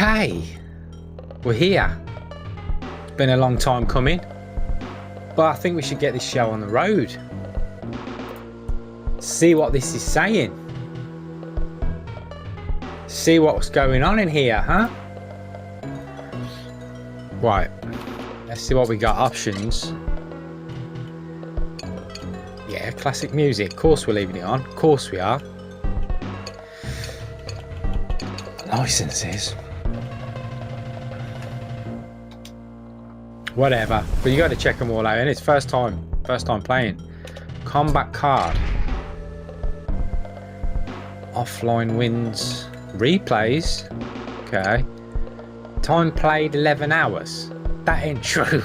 Okay, we're here. It's been a long time coming, but I think we should get this show on the road. See what this is saying. See what's going on in here, huh? Right, let's see what we got. Options. Yeah, classic music. Of course we're leaving it on. Of course we are. Licenses. Whatever. But you got to check them all out. And it's first time playing. Combat card. Offline wins. Replays. Okay. Time played 11 hours. That ain't true.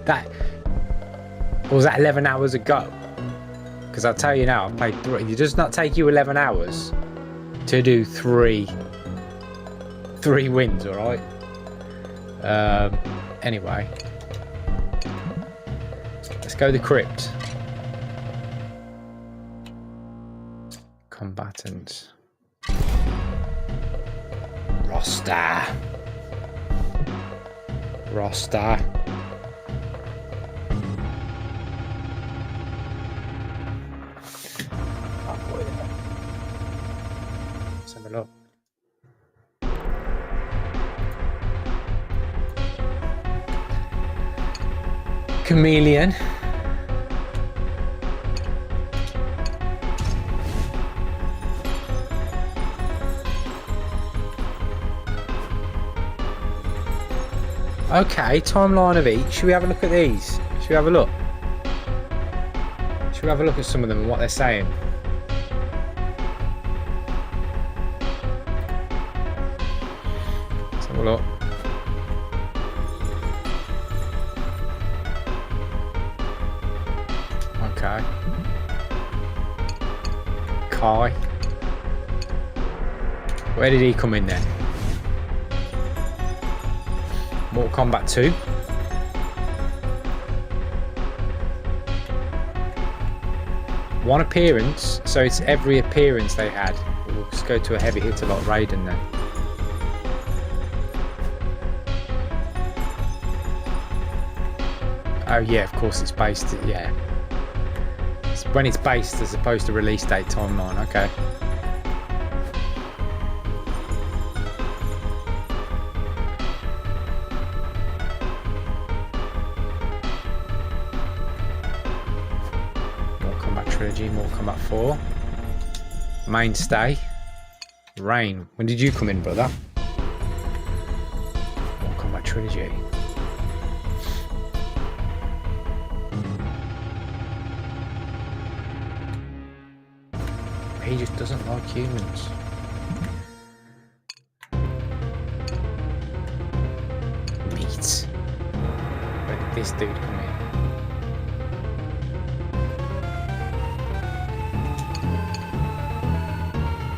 That was that 11 hours ago. Because I'll tell you now, I've played 3. It does not take you 11 hours to do 3 wins, alright? Anyway. Let's go to the crypt. Combatants. Roster. Let's have a look. Chameleon. Okay, timeline of each. Should we have a look at these? Should we have a look? Should we have a look at some of them and what they're saying? Let's have a look. Okay. Kai. Where did he come in then? Mortal Kombat 2. One appearance, so it's every appearance they had. We'll just go to a heavy hitter like Raiden then. Oh yeah, of course it's based, yeah. It's when it's based as opposed to release date timeline, okay. Mortal Kombat 4. Mainstay. Rain. When did you come in, brother? Mortal Kombat Trilogy. He just doesn't like humans. Meat. Where did this dude come in?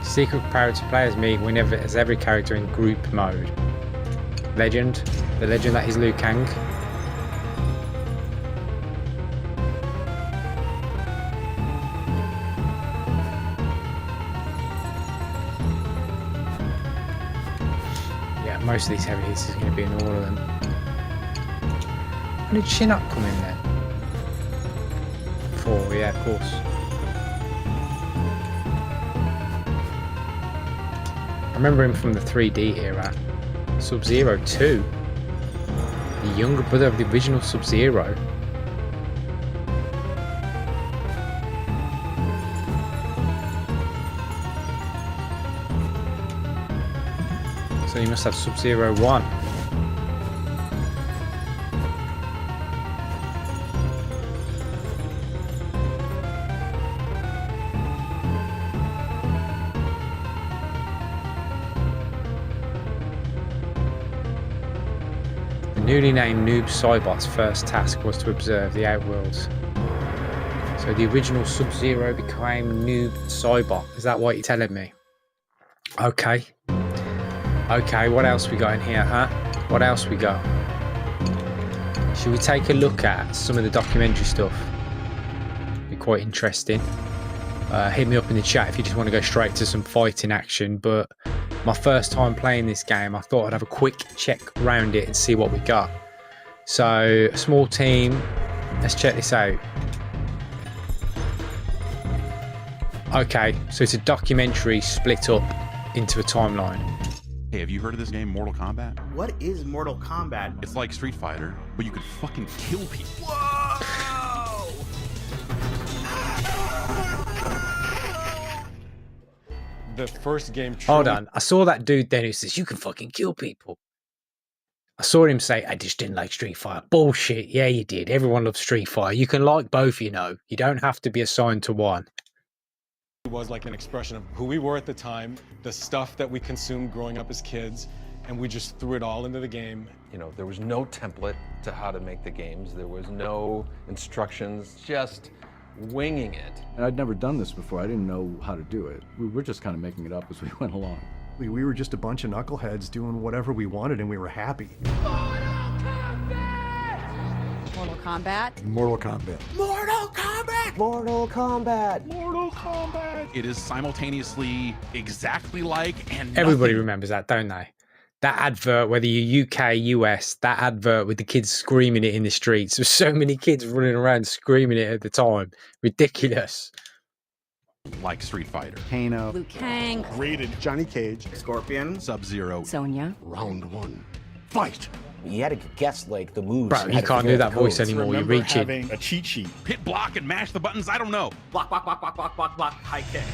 Secret power to play as me whenever as every character in group mode. Legend. The legend that is Liu Kang. Yeah, most of these heavy hitters are going to be in all of them. When did Shinnok come in then? 4, yeah, of course. I remember him from the 3D era. Sub-Zero 2. The younger brother of the original Sub-Zero. So you must have Sub-Zero 1. Newly named Noob Saibot's first task was to observe the outworlds. So the original Sub-Zero became Noob Saibot. Is that what you're telling me? Okay. Okay, what else we got in here, huh? What else we got? Should we take a look at some of the documentary stuff? Be quite interesting. Hit me up in the chat if you just want to go straight to some fighting action, but My first time playing this game, I thought I'd have a quick check around it and see what we got. So, a small team. Let's check this out. Okay, so it's a documentary split up into a timeline. Hey, have you heard of this game, Mortal Kombat? What is Mortal Kombat? It's like Street Fighter, but you could fucking kill people. Whoa! The first game. Hold on, I saw that dude then who says, you can fucking kill people. I saw him say, I just didn't like Street Fighter. Bullshit, yeah you did. Everyone loves Street Fighter. You can like both, you know. You don't have to be assigned to one. It was like an expression of who we were at the time, the stuff that we consumed growing up as kids, and we just threw it all into the game. You know, there was no template to how to make the games. There was no instructions, just winging it. And I'd never done this before. I didn't know how to do it. We were just kind of making it up as we went along. We were just a bunch of knuckleheads doing whatever we wanted, and we were happy. Mortal Kombat. Mortal Kombat. Mortal Kombat! Mortal Kombat! Mortal Kombat! It is simultaneously exactly like and Everybody nothing. remembers that, don't they? That advert, whether you're UK, US, that advert with the kids screaming it in the streets. There's so many kids running around screaming it at the time. Ridiculous. Like Street Fighter. Kano. Liu Kang. Rated Johnny Cage. Scorpion. Sub-Zero. Sonya. Round one. Fight! You had to guess like the moves. Bro, you can't do that voice anymore. You're reaching. Having a cheat sheet. Hit block and mash the buttons, I don't know. Block, block, block, block, block, block, block. High kick.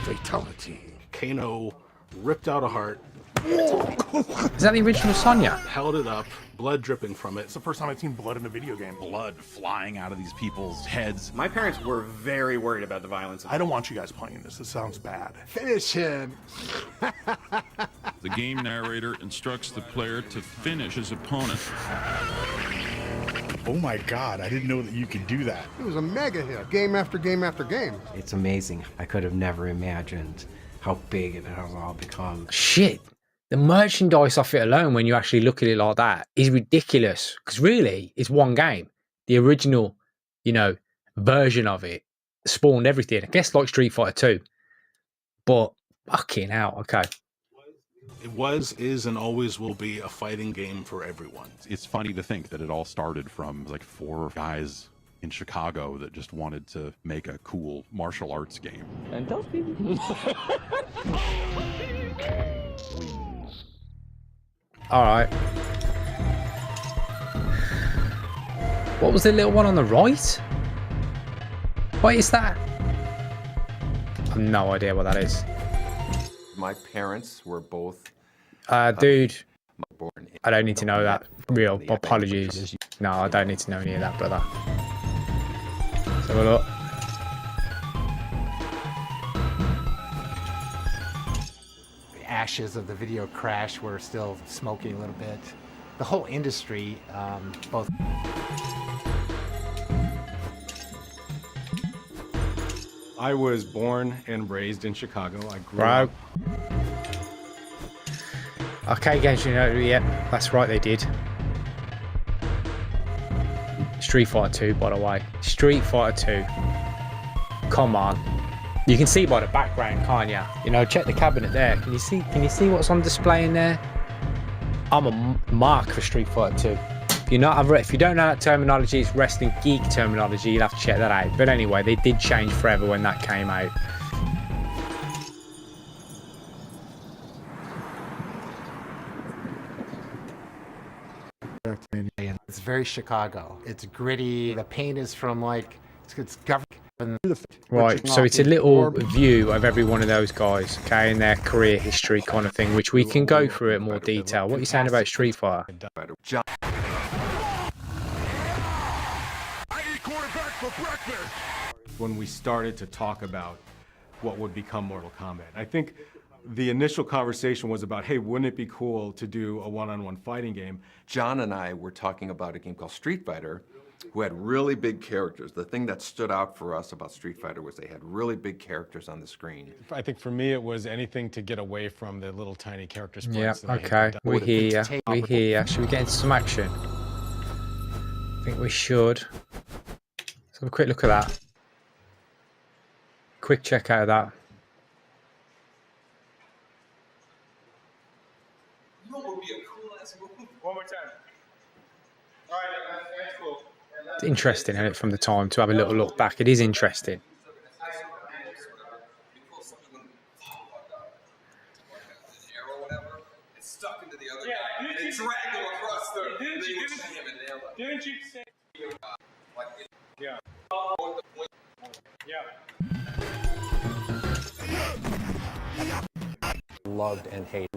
Fatality. Kano ripped out a heart, Is that the original Sonya? held it up, blood dripping from it. It's the first time I've seen blood in a video game. Blood flying out of these people's heads. My parents were very worried about the violence. I don't want you guys playing this. It sounds bad. Finish him. The game narrator instructs the player to finish his opponent. Oh my God, I didn't know that you could do that. It was a mega hit. Game after game after game. It's amazing. I could have never imagined how big it has all become. Shit. The merchandise off it alone, when you actually look at it like that, is ridiculous. Because really, it's one game. The original, you know, version of it spawned everything. I guess like Street Fighter 2. But fucking hell, okay. It was, is, and always will be a fighting game for everyone. It's funny to think that it all started from like 4 guys in Chicago that just wanted to make a cool martial arts game. And those people. All right. What was the little one on the right? What is that? I have no idea what that is. My parents were both Dude, born in I don't need to know that. Real apologies. No, I don't need to know any of that, brother. Let's have a look. The ashes of the video crash were still smoking a little bit. The whole industry, both. I was born and raised in Chicago. I grew Bro. up. Okay, Genshin, yeah, that's right, they did. Street Fighter 2, by the way. Street Fighter 2. Come on. You can see by the background, can't you? You know, check the cabinet there. Can you see what's on display in there? I'm a mark for Street Fighter 2. If you don't know that terminology, it's wrestling geek terminology. You'll have to check that out. But anyway, they did change forever when that came out. It's very Chicago. It's gritty. The paint is from like it's government. Right, so it's a little view of every one of those guys, okay, in their career history kind of thing, which we can go through in more detail. What are you saying about Street Fighter? When we started to talk about what would become Mortal Kombat, I think the initial conversation was about, hey, wouldn't it be cool to do a one-on-one fighting game? John and I were talking about a game called Street Fighter, who had really big characters. The thing that stood out for us about Street Fighter was they had really big characters on the screen. I think for me, it was anything to get away from the little tiny character sprites. Yeah, that I had okay, done. we're here, we're here. Should we get into some action? I think we should. Let's have a quick look at that. Quick check out of that. It's interesting, isn't it, from the time to have a little look back. It is interesting. Didn't you say? Yeah. Loved and hated.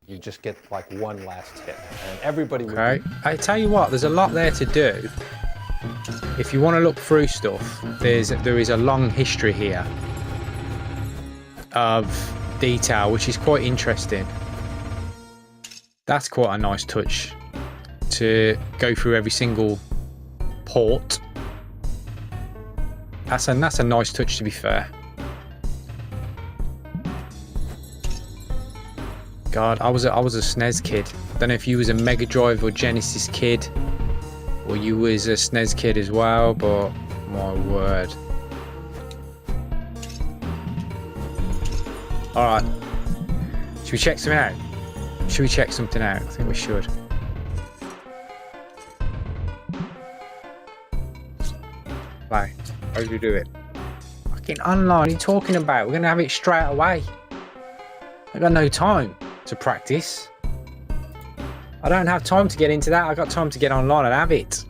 You just get like one last hit, and everybody. Okay. I tell you what, there's a lot there to do. If you want to look through stuff, there is a long history here of detail, which is quite interesting. That's quite a nice touch to go through every single port. That's a nice touch, to be fair. God, I was a SNES kid. Don't know if you was a Mega Drive or Genesis kid, or you was a SNES kid as well, but my word. Alright. Should we check something out? Should we check something out? I think we should. Play. How do we do it? Fucking online, what are you talking about? We're gonna have it straight away. I got no time to practice. I don't have time to get into that. I got time to get online and have it.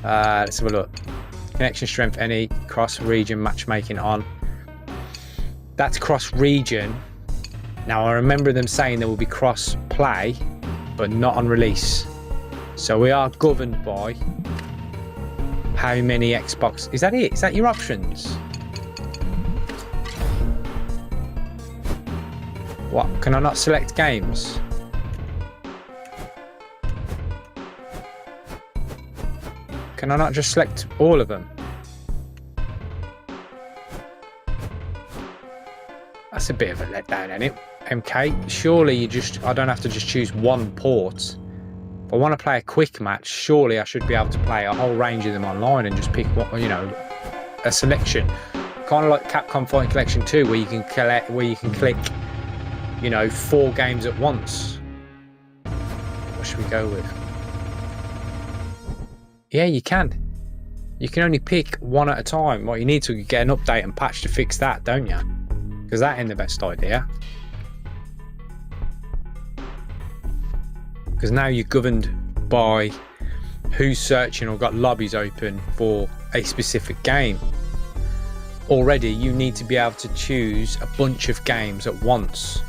Let's have a look. Connection strength any, cross region matchmaking on. That's cross region. Now I remember them saying there will be cross play, but not on release. So we are governed by how many Xbox. Is that it? Is that your options? What? Can I not select games? Can I not just select all of them? That's a bit of a letdown, isn't it? MK, surely I don't have to just choose one port. If I want to play a quick match, surely I should be able to play a whole range of them online and just pick one, you know, a selection. Kind of like Capcom Fighting Collection 2, where you can click, you know, 4 games at once. What should we go with? Yeah, you can. You can only pick one at a time. What you need to get an update and patch to fix that, don't you? Because that ain't the best idea. Because now you're governed by who's searching or got lobbies open for a specific game. Already, you need to be able to choose a bunch of games at once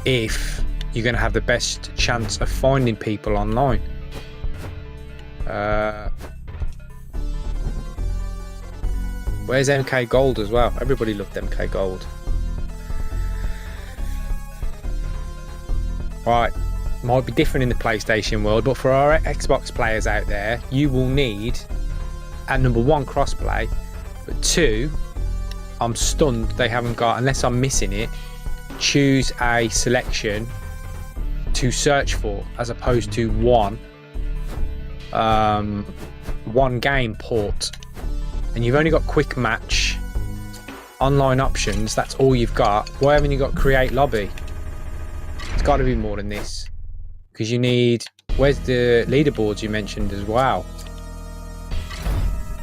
if you're going to have the best chance of finding people online. Where's MK Gold as well? Everybody loved MK Gold. Right, might be different in the PlayStation world, but for our Xbox players out there, you will need, at number 1, crossplay, but 2, I'm stunned they haven't got, unless I'm missing it, choose a selection to search for, as opposed to one game port. And you've only got quick match, online options, that's all you've got. Why haven't you got create lobby? It's got to be more than this, because you need, where's the leaderboards you mentioned as well?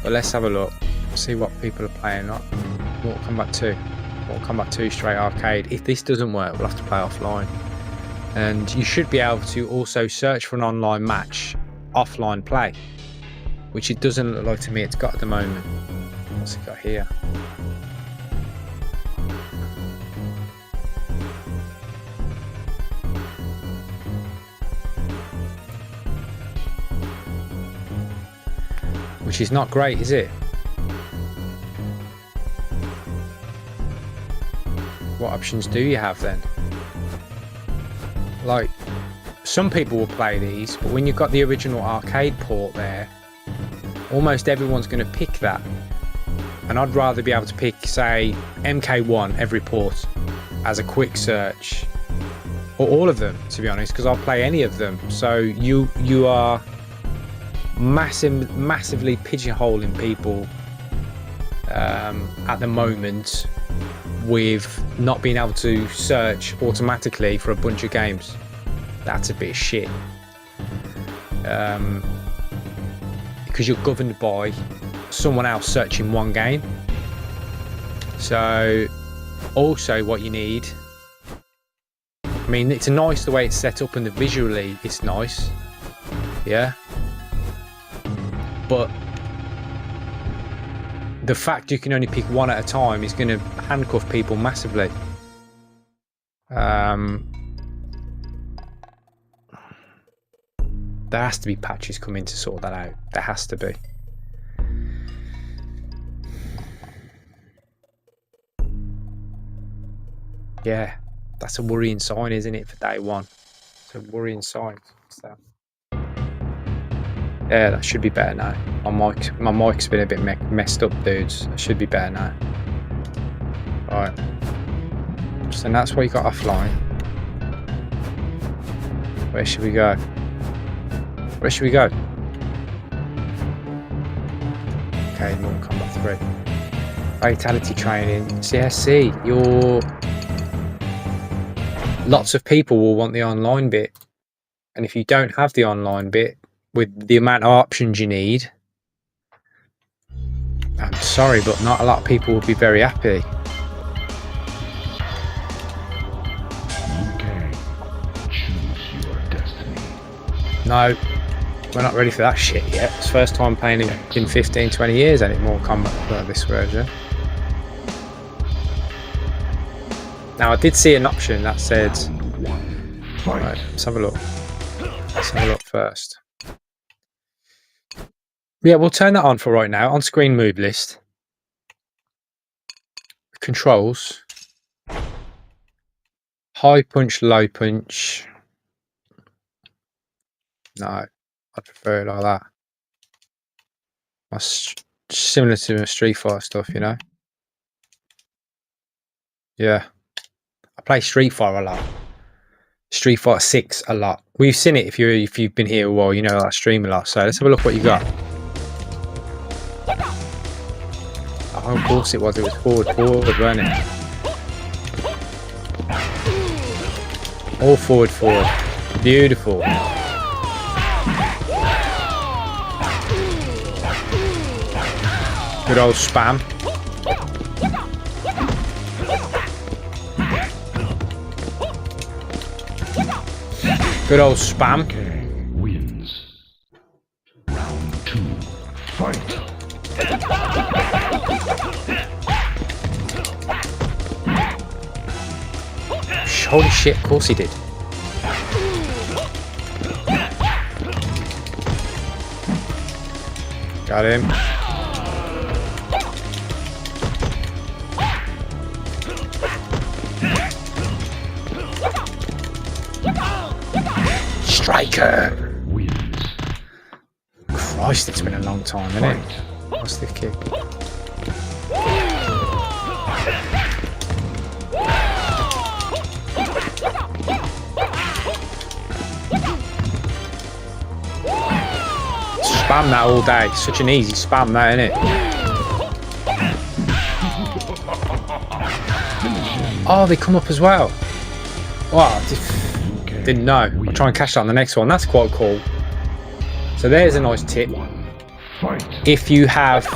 But let's have a look, see what people are playing. Mortal Kombat 2, Mortal Kombat 2 straight arcade. If this doesn't work, we'll have to play offline. And you should be able to also search for an online match, offline play, which it doesn't look like to me it's got at the moment. What's it got here? Which is not great, is it? What options do you have then? Like, some people will play these, but when you've got the original arcade port there, almost everyone's going to pick that. And I'd rather be able to pick, say, MK1 every port as a quick search, or all of them, to be honest, because I'll play any of them. So you are massively pigeonholing people at the moment with not being able to search automatically for a bunch of games. That's a bit of shit. Because you're governed by someone else searching one game. So also what you need, I mean, it's nice the way it's set up and the visually it's nice, yeah, but the fact you can only pick one at a time is going to handcuff people massively. There has to be patches coming to sort that out. There has to be. Yeah, that's a worrying sign, isn't it, for day one? It's a worrying sign. So, yeah, that should be better now. My mic's been a bit messed up, dudes. It should be better now. Right. So that's what you got offline. Where should we go? Where should we go? Okay, Mortal Kombat 3. Fatality training. CSC, you're... Lots of people will want the online bit. And if you don't have the online bit, with the amount of options you need, I'm sorry, but not a lot of people will be very happy. Okay. Choose your destiny. No. We're not ready for that shit yet. It's first time playing in 15-20 years and it Mortal Kombat this version. Now I did see an option that said, right, let's have a look. Let's have a look first. Yeah, we'll turn that on for right now. On screen move list. Controls. High punch, low punch. No. I prefer it like that. That's similar to the Street Fighter stuff, you know. Yeah, I play Street Fighter a lot. Street Fighter 6 a lot. We've seen it if you've been here a while. You know I stream a lot. So let's have a look what you got. Oh, of course it was. It was forward, wasn't it? All forward. Beautiful. Good old spam. Good old spam. Okay, wins. Round 2. Fight. Holy shit, of course he did. Got him. Striker! Wins. Christ, it's been a long time, isn't it? What's the kick? Spam that all day. Such an easy spam, that, isn't it? Oh, they come up as well. Wow, didn't know. I'll try and catch that on the next one. That's quite cool. So there's a nice tip. If you have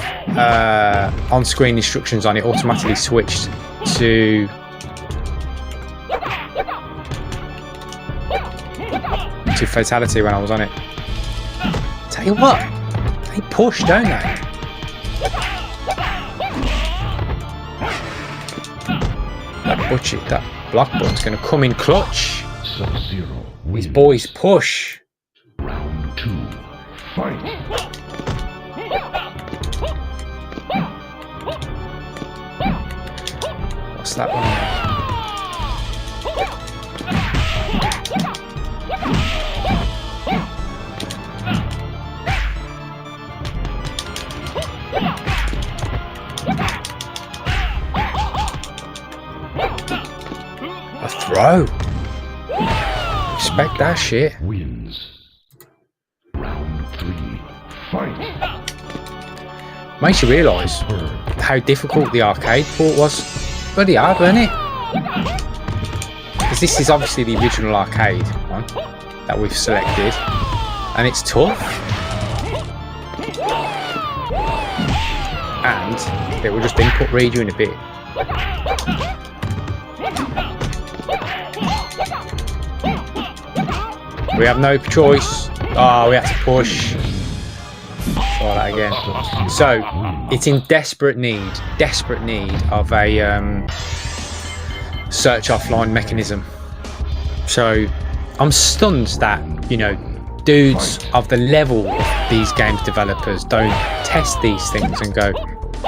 on-screen instructions on it, automatically switched to fatality when I was on it. Tell you what, they push, don't they? That block button's going to come in clutch. Sub-Zero. These boys push. Round 2. Fight. What's that one? A throw. Respect that shit. Wins. Round 3. Fight. Makes you realise how difficult the arcade port was. bloody hard, wasn't it? Because this is obviously the original arcade one that we've selected, and it's tough. And it will just input read you in a bit. We have no choice. Oh, we have to push. Try that again. So it's in desperate need of a search offline mechanism. So I'm stunned that, you know, dudes of the level of these games developers don't test these things and go,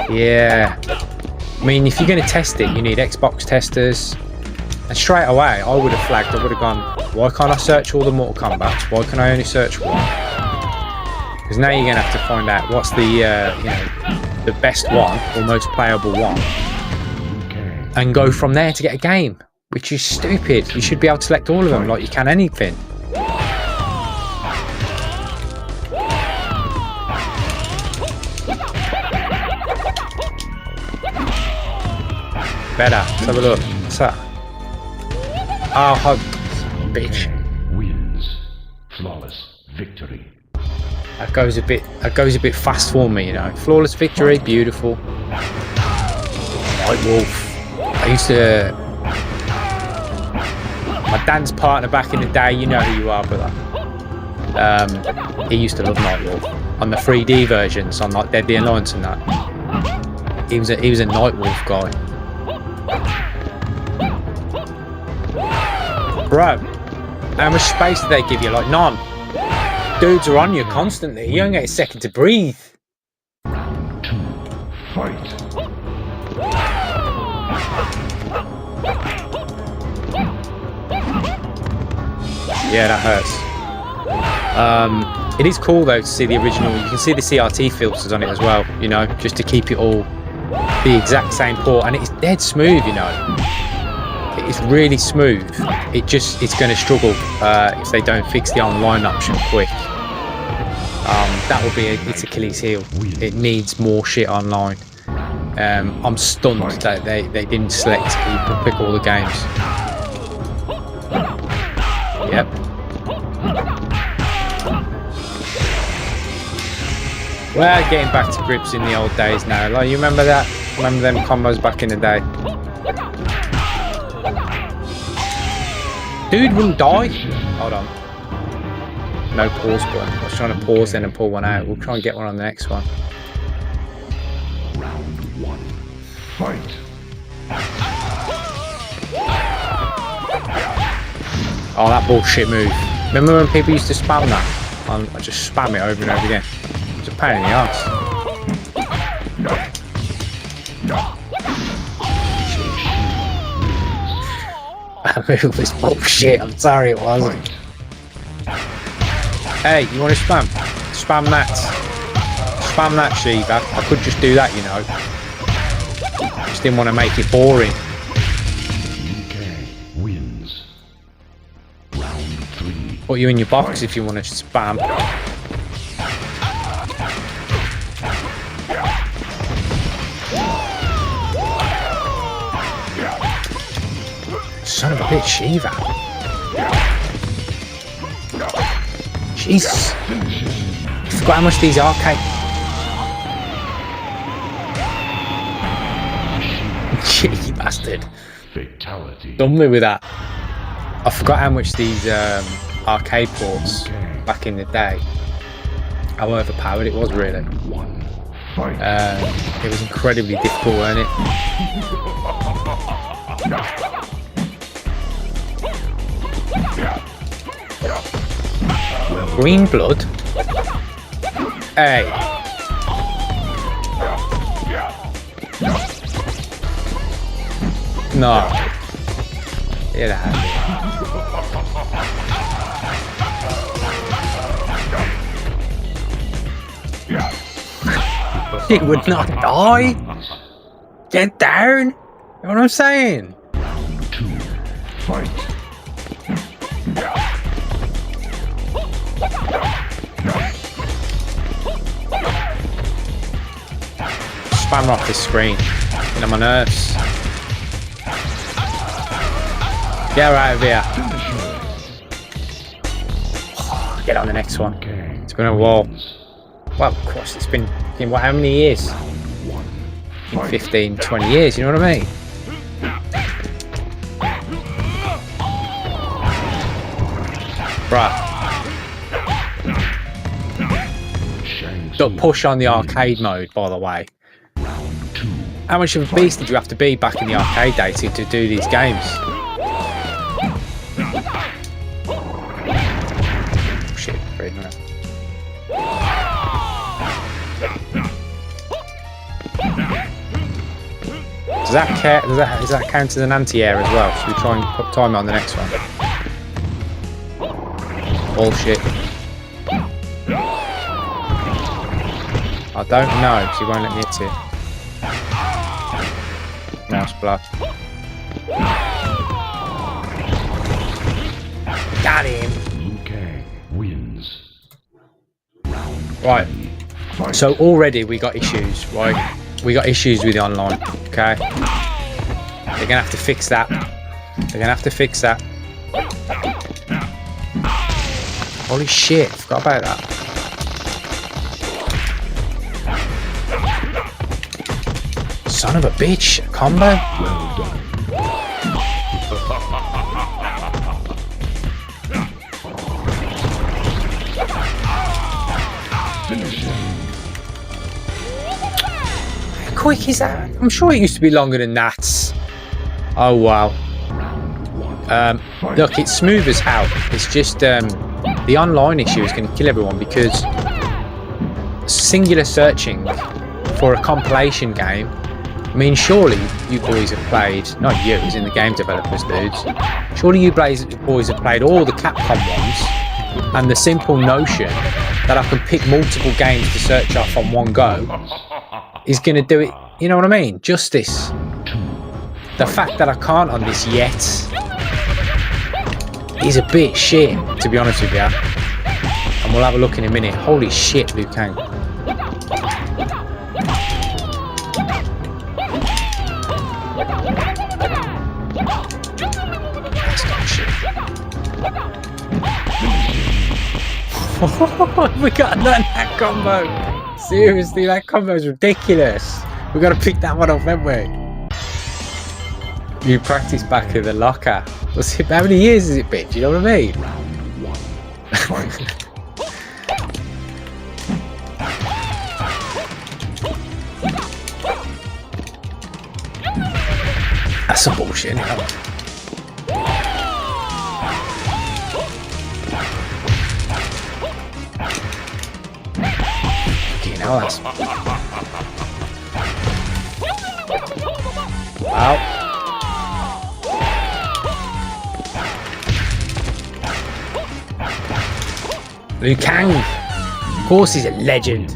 yeah. I mean, if you're going to test it, you need Xbox testers. And straight away, I would have flagged, I would have gone, why can't I search all the Mortal Kombats? Why can I only search one? Because now you're going to have to find out what's the, you know, the best one, or most playable one. And go from there to get a game, which is stupid. You should be able to select all of them like you can anything. Better. Let's have a look. What's that? Oh, bitch. Wins. Flawless victory. That goes a bit fast for me, you know. Flawless victory, beautiful. White Wolf. I used to. My dance partner back in the day, you know who you are, brother. He used to love Night Wolf on the 3D versions, on like Deadly Alliance and that. He was a Night Wolf guy. Bro, how much space do they give you? Like none. Dudes are on you constantly. You don't get a second to breathe. 2. Fight. Yeah, that hurts. It is cool though to see the original. You can see the CRT filters on it as well, you know, just to keep it all the exact same port, and it's dead smooth, you know. It's really smooth. It's going to struggle if they don't fix the online option quick. That will be its Achilles heel. It needs more shit online. I'm stunned that they didn't select you can pick all the games. Yep. We're getting back to grips in the old days now. Like, you remember that? Remember them combos back in the day? Dude wouldn't die. Hold on. No pause button. I was trying to pause then and pull one out. We'll try and get one on the next one. Round 1. Fight. Oh, that bullshit move. Remember when people used to spam that? I just spam it over and over again. It's a pain in the ass. That move was bullshit. I'm sorry it wasn't. Hey, you want to spam? Spam that. Spam that, Shiva. I could just do that, you know. Just didn't want to make it boring. Wins. Round 3. Put you in your box if you want to spam. Son of a bitch, Shiva. Jesus. I forgot how much these arcade. Cheeky bastard. Fatality. Done me with that. I forgot how much these arcade ports back in the day, how overpowered it was, really. It was incredibly difficult, wasn't it? Green blood? Hey. No. Get out of here. He would not die. Get down. You know what I'm saying? Round 2. Fight. Spam off this screen. Get on my nerves. Get her out of here. Get on the next one. It's been a while. Well, of course, it's been what, how many years? 15, 20 years, you know what I mean? Right. Don't push on the arcade mode, by the way. How much of a beast did you have to be back in the arcade days to do these games? Shit, afraid not. Does that count as an anti-air as well? Should we try and put timer on the next one? Bullshit. I don't know because he won't let me hit it. Mouse blood. Got him. Okay, wins. Right. So already we got issues, right? We got issues with the online, okay? They're gonna have to fix that. They're gonna have to fix that. Holy shit, forgot about that. Son of a bitch, combo? Well done. Finish him. How quick is that? I'm sure it used to be longer than that. Oh wow. Look, it's smooth as hell. It's just the online issue is going to kill everyone because singular searching for a compilation game. I mean, surely you boys have played, not you, as in the game developers, dudes. Surely you boys have played all the Capcom ones, and the simple notion that I can pick multiple games to search off on one go is going to do it, you know what I mean? Justice. The fact that I can't on this yet is a bit shit, to be honest with you. And we'll have a look in a minute. Holy shit, Liu Kang. We got that combo. Seriously, that combo is ridiculous. We got to pick that one up, haven't we? You practice back in the locker. What's it, how many years has it been? Do you know what I mean? That's some bullshit, isn't it? Now that's... Wow. Liu Kang. Of course he's a legend.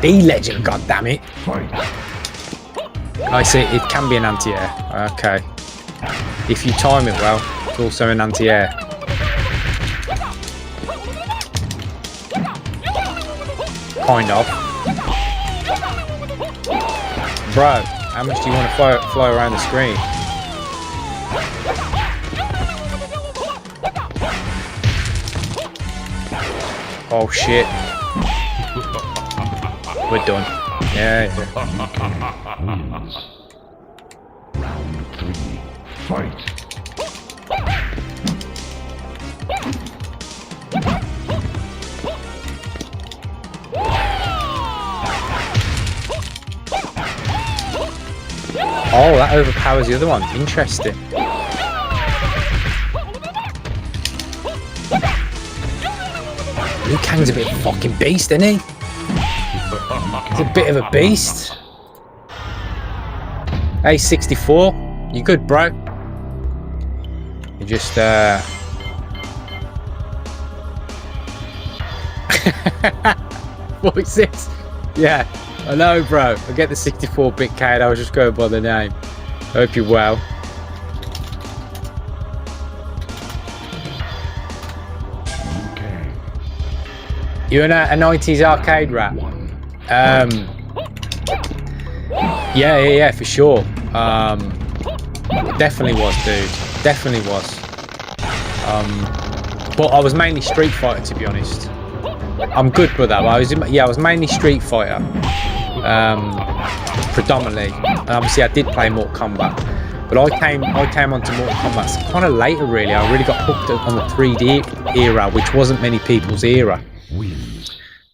The legend, goddammit. I see, it can be an anti-air. Okay. If you time it well, it's also an anti-air. Kind of. Bro, how much do you want to fly around the screen? Oh shit. We're done. Yeah. Round 3. Fight. Oh, that overpowers the other one. Interesting. Liu Kang's a bit of a fucking beast, isn't he? He's a bit of a beast. Hey, 64. You good, bro? You just, What is this? Yeah. Hello, bro. I get the 64-bit card. I was just going by the name. Hope you're well. Okay. You're a 90s arcade rat. Yeah, for sure. It definitely was, dude. Definitely was. But I was mainly Street Fighter, to be honest. I'm good with that. But I was mainly Street Fighter, predominantly. And obviously, I did play Mortal Kombat, but I came onto Mortal Kombat kind of later, really. I really got hooked on the 3D era, which wasn't many people's era.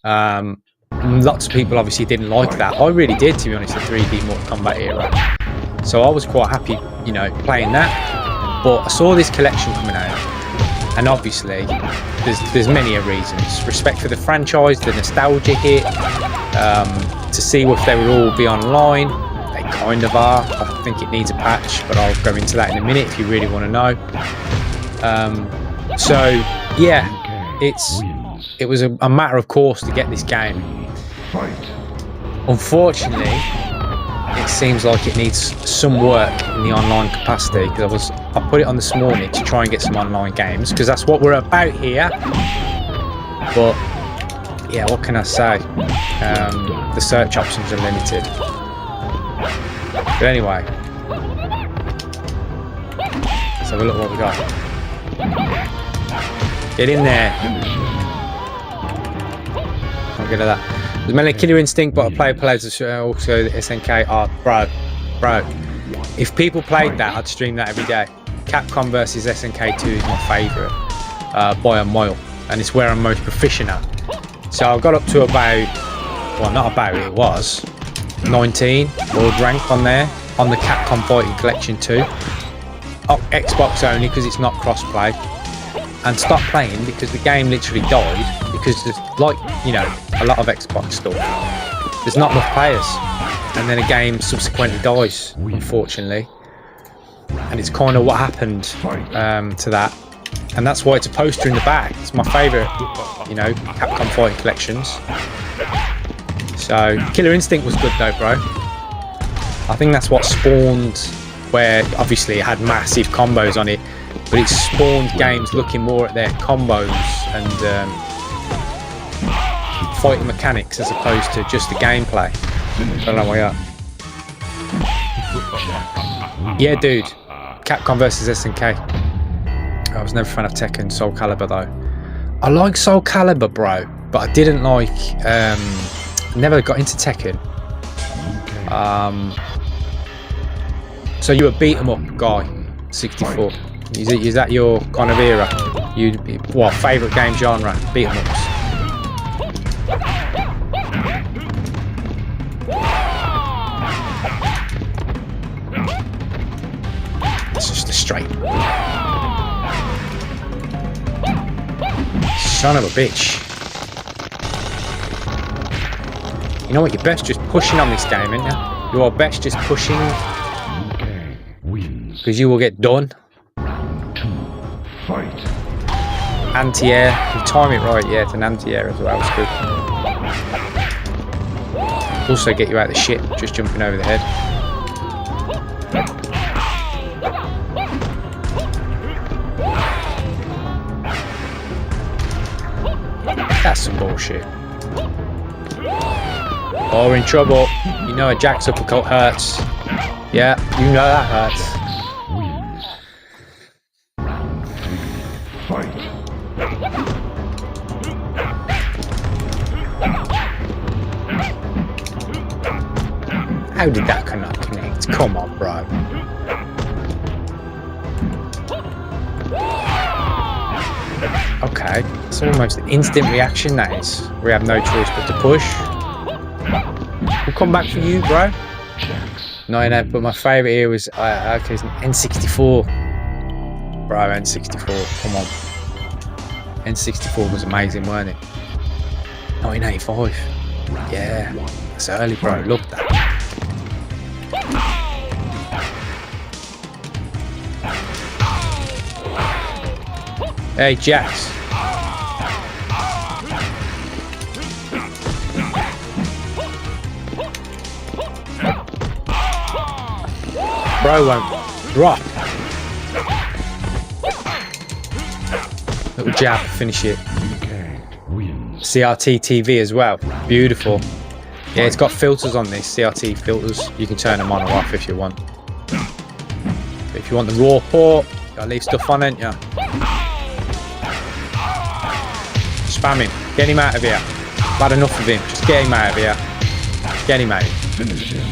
Lots of people obviously didn't like that. I really did, to be honest, the 3D Mortal Kombat era. So I was quite happy, you know, playing that. But I saw this collection coming out, and obviously there's many reasons. Respect for the franchise, the nostalgia hit, to see if they would all be online. They kind of are. I think it needs a patch, but I'll go into that in a minute if you really want to know. So yeah, it was a matter of course to get this game. Unfortunately, it seems like it needs some work in the online capacity, because I put it on this morning to try and get some online games, because that's what we're about here. But yeah, what can I say? The search options are limited. But anyway, let's have a look what we got. Get in there. Can't get at that. There's mainly Killer Instinct, but I played also the SNK. Oh, bro. If people played that, I'd stream that every day. Capcom versus SNK 2 is my favourite by a mile, and it's where I'm most proficient at. So I got up to about, well, not about, it was 19 world rank on there on the Capcom Fighting Collection 2. Oh, Xbox only, because it's not cross-play. And stopped playing because the game literally died, because there's, like, you know, a lot of Xbox stuff, there's not enough players, and then a game subsequently dies, unfortunately. And it's kind of what happened to that, and that's why it's a poster in the back. It's my favourite, you know, Capcom Fighting Collections. So Killer Instinct was good though, bro. I think that's what spawned, where obviously it had massive combos on it, but it spawned games looking more at their combos and fighting mechanics as opposed to just the gameplay. I don't know why up. Yeah, dude. Capcom versus SNK. I was never a fan of Tekken. Soul Calibur though. I like Soul Calibur, bro, but I didn't like. Never got into Tekken. So you were beat 'em up guy, 64. Is that your kind of era? What favourite game genre? Beat 'em ups. It's just a straight. Son of a bitch. You know what? You're best just pushing on this game, ain't you? You are best just pushing, because you will get done. Anti-air, you time it right, yeah, it's an anti-air as well, it's good. Also get you out of the shit, just jumping over the head. That's some bullshit. Oh, we're in trouble. You know a Jack's uppercut hurts. Yeah, you know that hurts. How did that cannot connect? Come on, bro. Okay, it's almost an instant reaction, that is. We have no choice but to push. We'll come back for you, bro. No, but my favourite here was okay, it's an N64. Bro, N64, come on. N64 was amazing, weren't it? 1985. Yeah, that's early, bro. Look at that. Hey, Jax. Bro won't drop. Little jab to finish it. CRT TV as well. Beautiful. Yeah, it's got filters on this, CRT filters. You can turn them on or off if you want. But if you want the raw port, you gotta leave stuff on, ain't you? Spam him. Get him out of here. I've had enough of him. Just get him out of here. Get him out. Finish him.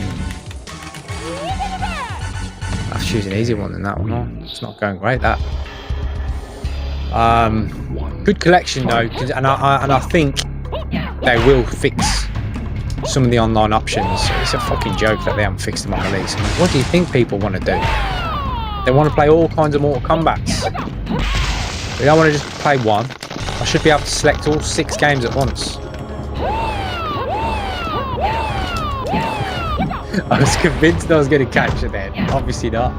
I'll choose an easier one than that one. Oh, it's not going great, that. Good collection though, and I think they will fix some of the online options. It's a fucking joke that they haven't fixed them on release. I mean, what do you think people want to do? They want to play all kinds of Mortal Kombats. They don't want to just play one. I should be able to select all 6 games at once. I was convinced I was going to catch it then. Obviously not.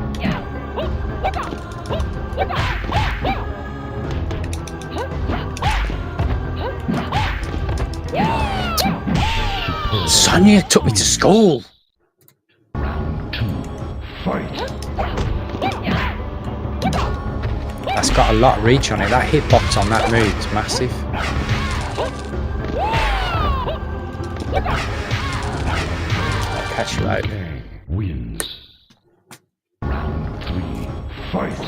Sonia took me to school. Round 2. Fight. That's got a lot of reach on it. That hitbox on that move is massive. I'll catch you out. Wins. Round 3. Fight.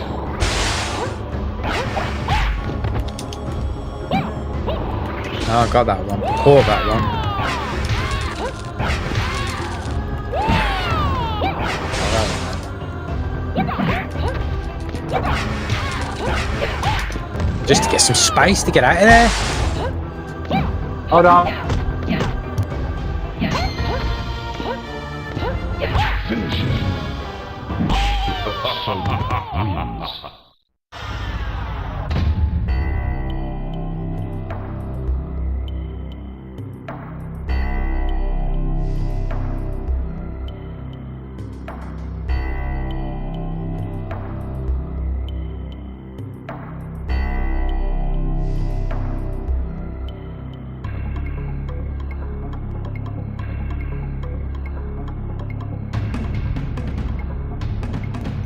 Oh, I got that one. Caught that one. Just to get some space to get out of there. Hold on. Finish him. Wins.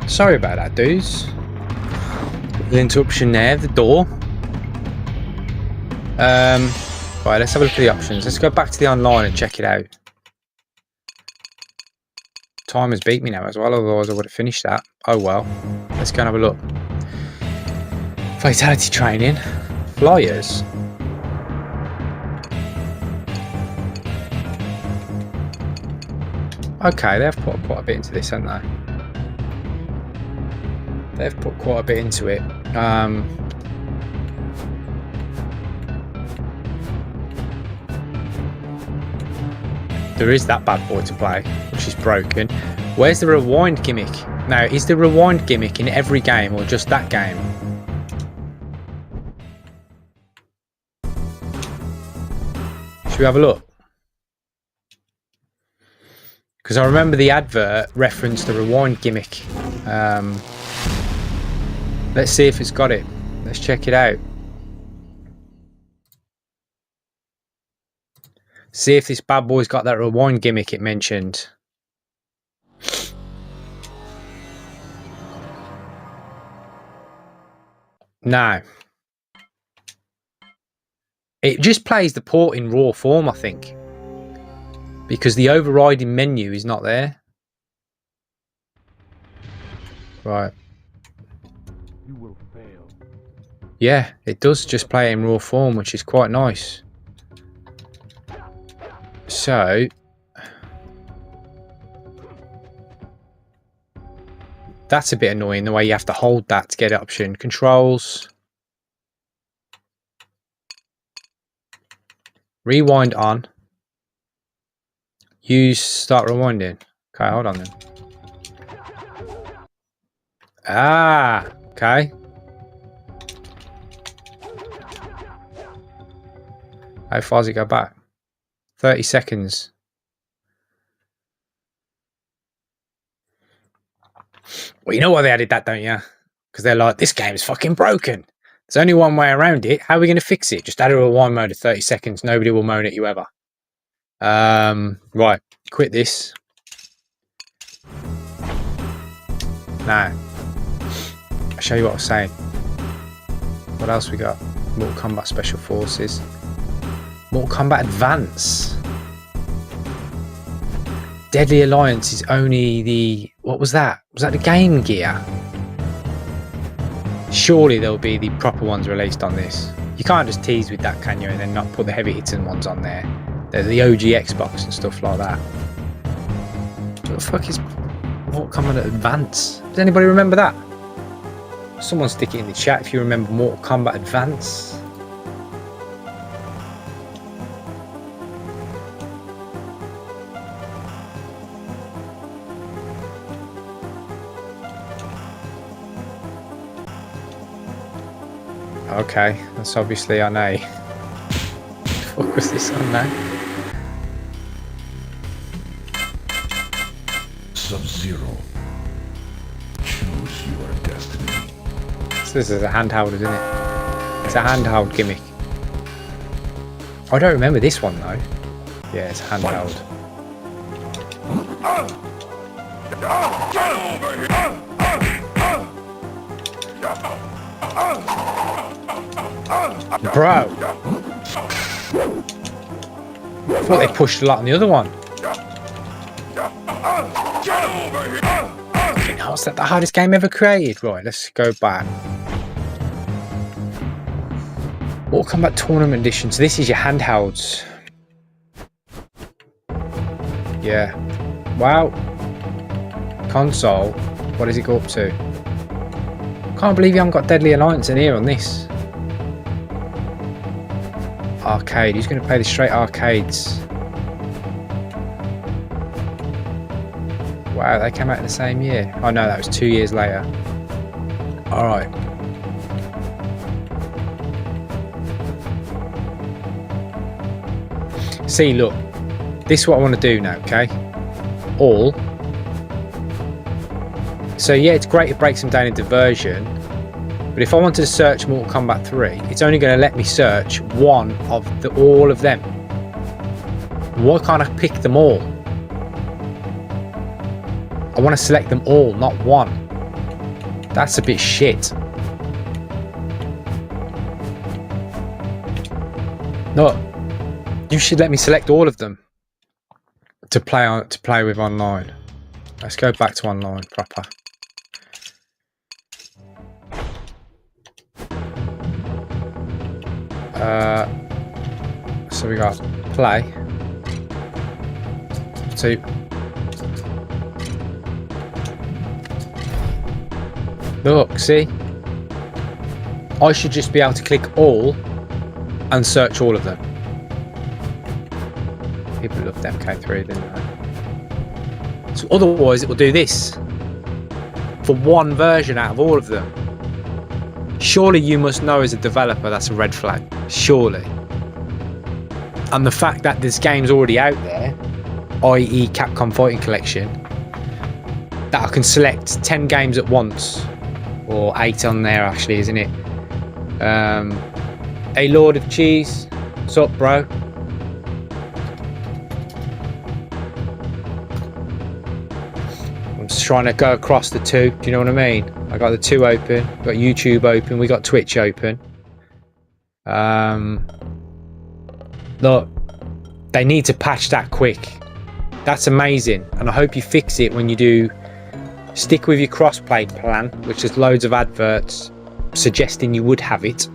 Sorry about that, dudes. The interruption there, the door. Right, let's have a look at the options. Let's go back to the online and check it out. Time has beat me now as well, otherwise I would have finished that. Oh well. Let's go and have a look. Fatality training. Flyers. Okay, they've put quite a bit into this, haven't they? They've put quite a bit into it. There is that bad boy to play, which is broken. Where's the rewind gimmick? Now, is the rewind gimmick in every game or just that game? Should we have a look? Because I remember the advert referenced the rewind gimmick. Let's see if it's got it. Let's check it out. See if this bad boy's got that rewind gimmick it mentioned. No. It just plays the port in raw form, I think. Because the overriding menu is not there. Right. You will fail. Yeah, it does just play in raw form, which is quite nice. So, that's a bit annoying, the way you have to hold that to get option. Controls. Rewind on. Use start rewinding. Okay, hold on then. Ah, okay. How far does it go back? 30 seconds. Well, you know why they added that, don't you? Because they're like, this game is fucking broken. There's only one way around it. How are we going to fix it? Just add a rewind mode of 30 seconds. Nobody will moan at you ever. Right. Quit this. Now, I'll show you what I was saying. What else we got? Mortal Kombat Special Forces. Mortal Kombat Advance. Deadly Alliance is only the What was that? Was that the Game Gear? Surely there'll be the proper ones released on this. You can't just tease with that, can you, and then not put the heavy hitting ones on there. There's the OG Xbox and stuff like that. What the fuck is Mortal Kombat Advance? Does anybody remember that? Someone stick it in the chat if you remember Mortal Kombat Advance. Okay, that's obviously on A. What was this on now? Sub-Zero. Choose your destiny. So this is a handheld, isn't it? It's a handheld gimmick. I don't remember this one though. Yeah, it's handheld. Bro! I thought they pushed a lot on the other one. Fucking hell, is that the hardest game ever created? Right, let's go back. Mortal Kombat Tournament Edition. So this is your handhelds. Yeah. Wow. Console. What does it go up to? Can't believe you haven't got Deadly Alliance in here on this. Arcade. Who's going to play the straight arcades? Wow, they came out in the same year. Oh no, that was 2 years later. Alright. See, look. This is what I want to do now, okay? All. So yeah, it's great it breaks them down into version. But if I wanted to search Mortal Kombat 3, it's only going to let me search one of all of them. Why can't I pick them all? I want to select them all, not one. That's a bit shit. No, you should let me select all of them to play with online. Let's go back to online proper. So we got play. So look, see? I should just be able to click all and search all of them. People loved MK3, didn't they? So otherwise it will do this for one version out of all of them. Surely you must know as a developer that's a red flag. Surely. And the fact that this game's already out there, i.e. Capcom Fighting Collection, that I can select 10 games at once, or 8 on there actually, isn't it? Hey Lord of Cheese, what's up bro? I'm just trying to go across the two, do you know what I mean? I got the two open, got YouTube open, we got Twitch open. Look, they need to patch that quick. That's amazing, and I hope you fix it when you do. Stick with your crossplay plan, which has loads of adverts suggesting you would have it.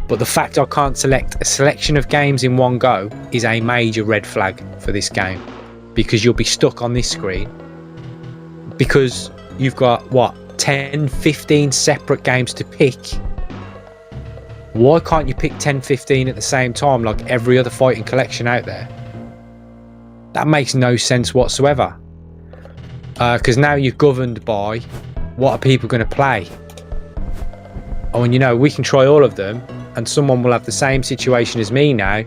But the fact I can't select a selection of games in one go is a major red flag for this game, because you'll be stuck on this screen because you've got what, 10-15 separate games to pick. Why can't you pick 10-15 at the same time like every other fighting collection out there? That makes no sense whatsoever. Because now you're governed by what are people going to play. Oh, and you know, we can try all of them and someone will have the same situation as me now,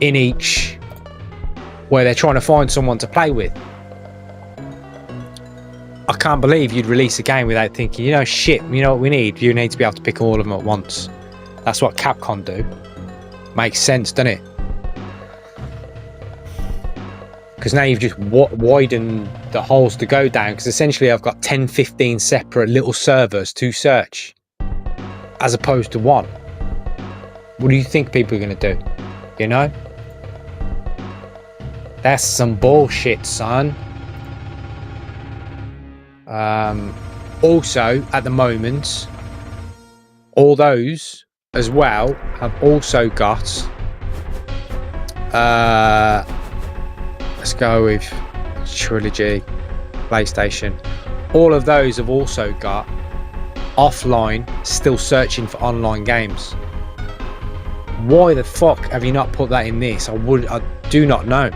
in each, where they're trying to find someone to play with. I can't believe you'd release a game without thinking, you know, shit, you know what we need? You need to be able to pick all of them at once. That's what Capcom do. Makes sense, doesn't it? Because now you've just widened the holes to go down, because essentially I've got 10-15 separate little servers to search as opposed to one. What do you think people are going to do? You know? That's some bullshit, son. Also, at the moment, all those as well have also got. Let's go with Trilogy, PlayStation. All of those have also got offline, still searching for online games. Why the fuck have you not put that in this? I do not know.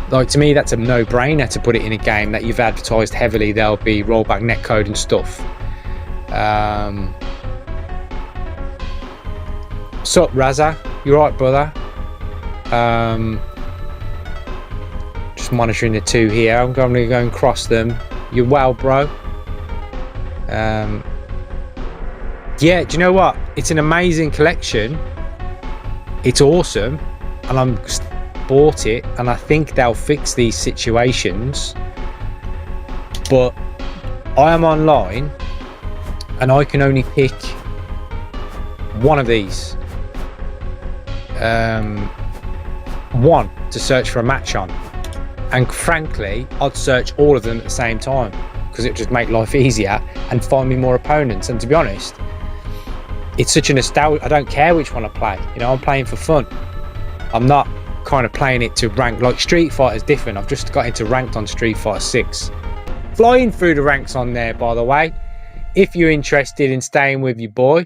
Like, to me, that's a no-brainer to put it in a game that you've advertised heavily. There'll be rollback netcode and stuff. Sup, Raza? You right, brother? Just monitoring the two here. I'm going to go and cross them. You're well, bro. Yeah, do you know what? It's an amazing collection. It's awesome, and I'm bought it, and I think they'll fix these situations. But I am online, and I can only pick one of these. One to search for a match on, and frankly, I'd search all of them at the same time because it would just make life easier and find me more opponents. And to be honest, it's such a nostalgia. I don't care which one I play. You know, I'm playing for fun. I'm not kind of playing it to rank. Like Street Fighter is different. I've just got into ranked on Street Fighter 6. Flying through the ranks on there, by the way. If you're interested in staying with your boy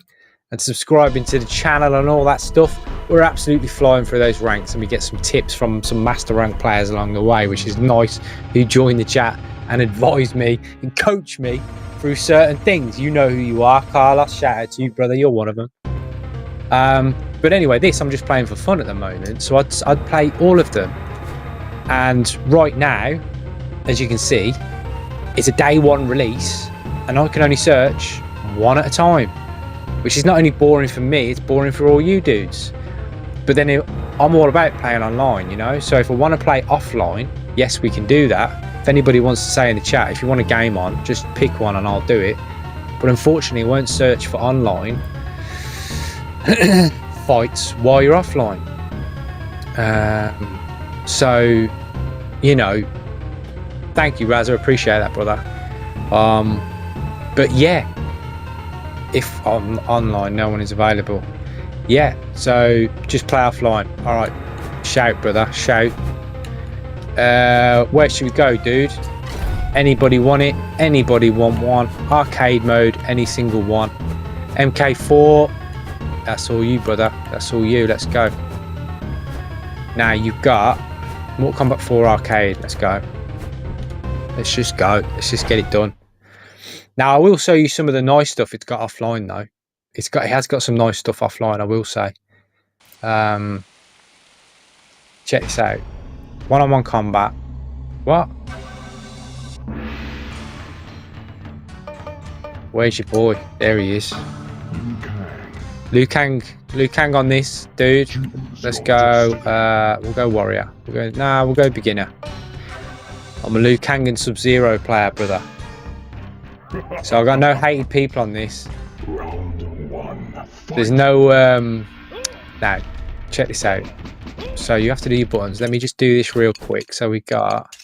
and subscribing to the channel and all that stuff, we're absolutely flying through those ranks, and we get some tips from some master rank players along the way, which is nice, who join the chat and advise me and coach me through certain things. You know who you are, Carlos. Shout out to you, brother. You're one of them. But anyway, this I'm just playing for fun at the moment, so I'd play all of them. And right now, as you can see, it's a day one release, and I can only search one at a time, which is not only boring for me, it's boring for all you dudes. But then I'm all about playing online, you know. So if I want to play offline, yes, we can do that. If anybody wants to say in the chat, if you want a game on, just pick one and I'll do it. But unfortunately, I won't search for online fights while you're offline. So, you know, thank you, Raz. I appreciate that, brother. But yeah, if on online no one is available, yeah, so just play offline. All right, shout, brother, shout. Where should we go, dude? Anybody want it? Anybody want one? Arcade mode, any single one. MK4, that's all you, brother. That's all you. Let's go. Now you've got Mortal Kombat 4 Arcade. Let's go. Let's just go. Let's just get it done. Now I will show you some of the nice stuff it's got offline, though. It has got some nice stuff offline, I will say. Check this out. One-on-one combat. What? Where's your boy? There he is. Liu Kang on this, dude. Let's go. We'll go warrior. We'll go beginner. I'm a Liu Kang and Sub-Zero player, brother. So I've got no hated people on this. There's no now check this out. So you have to do your buttons. Let me just do this real quick. So we got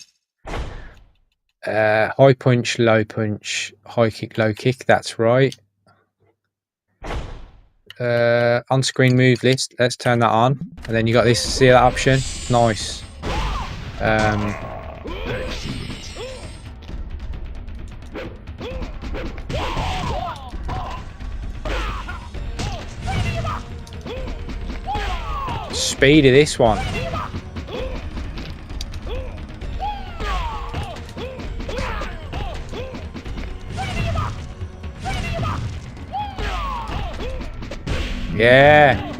high punch, high kick, low kick. That's right. On screen move list. Let's turn that on. And then you got this. See that option? Nice. Speed of this one. Yeah.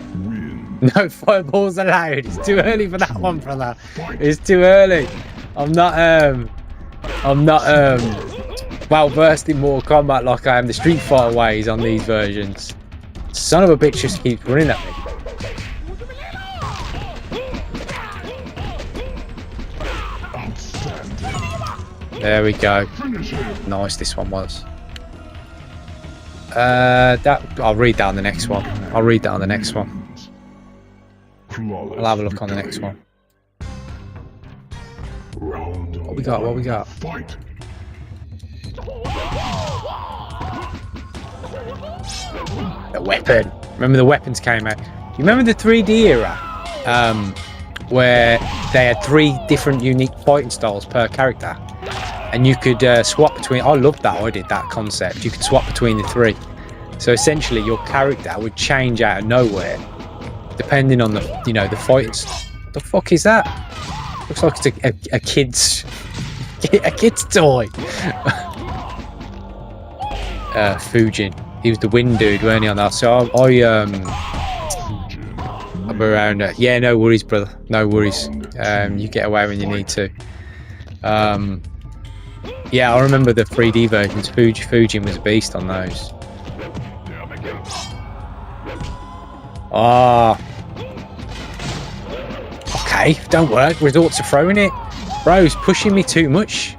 No fireballs allowed. It's too early for that one, brother. It's too early. I'm not well versed in Mortal Kombat like I am the Street Fighter ways on these versions. Son of a bitch just keeps running at me. There we go. Nice, this one was. I'll read that on the next one. I'll read that on the next one. I'll have a look on the next one. we got? What we got? Fight. The weapon. Remember the weapons came out. You remember the 3D era, where they had 3 different unique fighting styles per character, and you could swap between. I loved that. I did that concept. You could swap between the 3. So essentially, your character would change out of nowhere, depending on the the fighting. The fuck is that? Looks like it's a kid's toy. Fujin. He was the wind dude, weren't he, on that? So I'm around. Yeah, no worries, brother. No worries. You get away when you need to. Yeah, I remember the 3D versions. Fujin was a beast on those. Ah. Okay, don't work. Resort to throwing it. Bro's pushing me too much.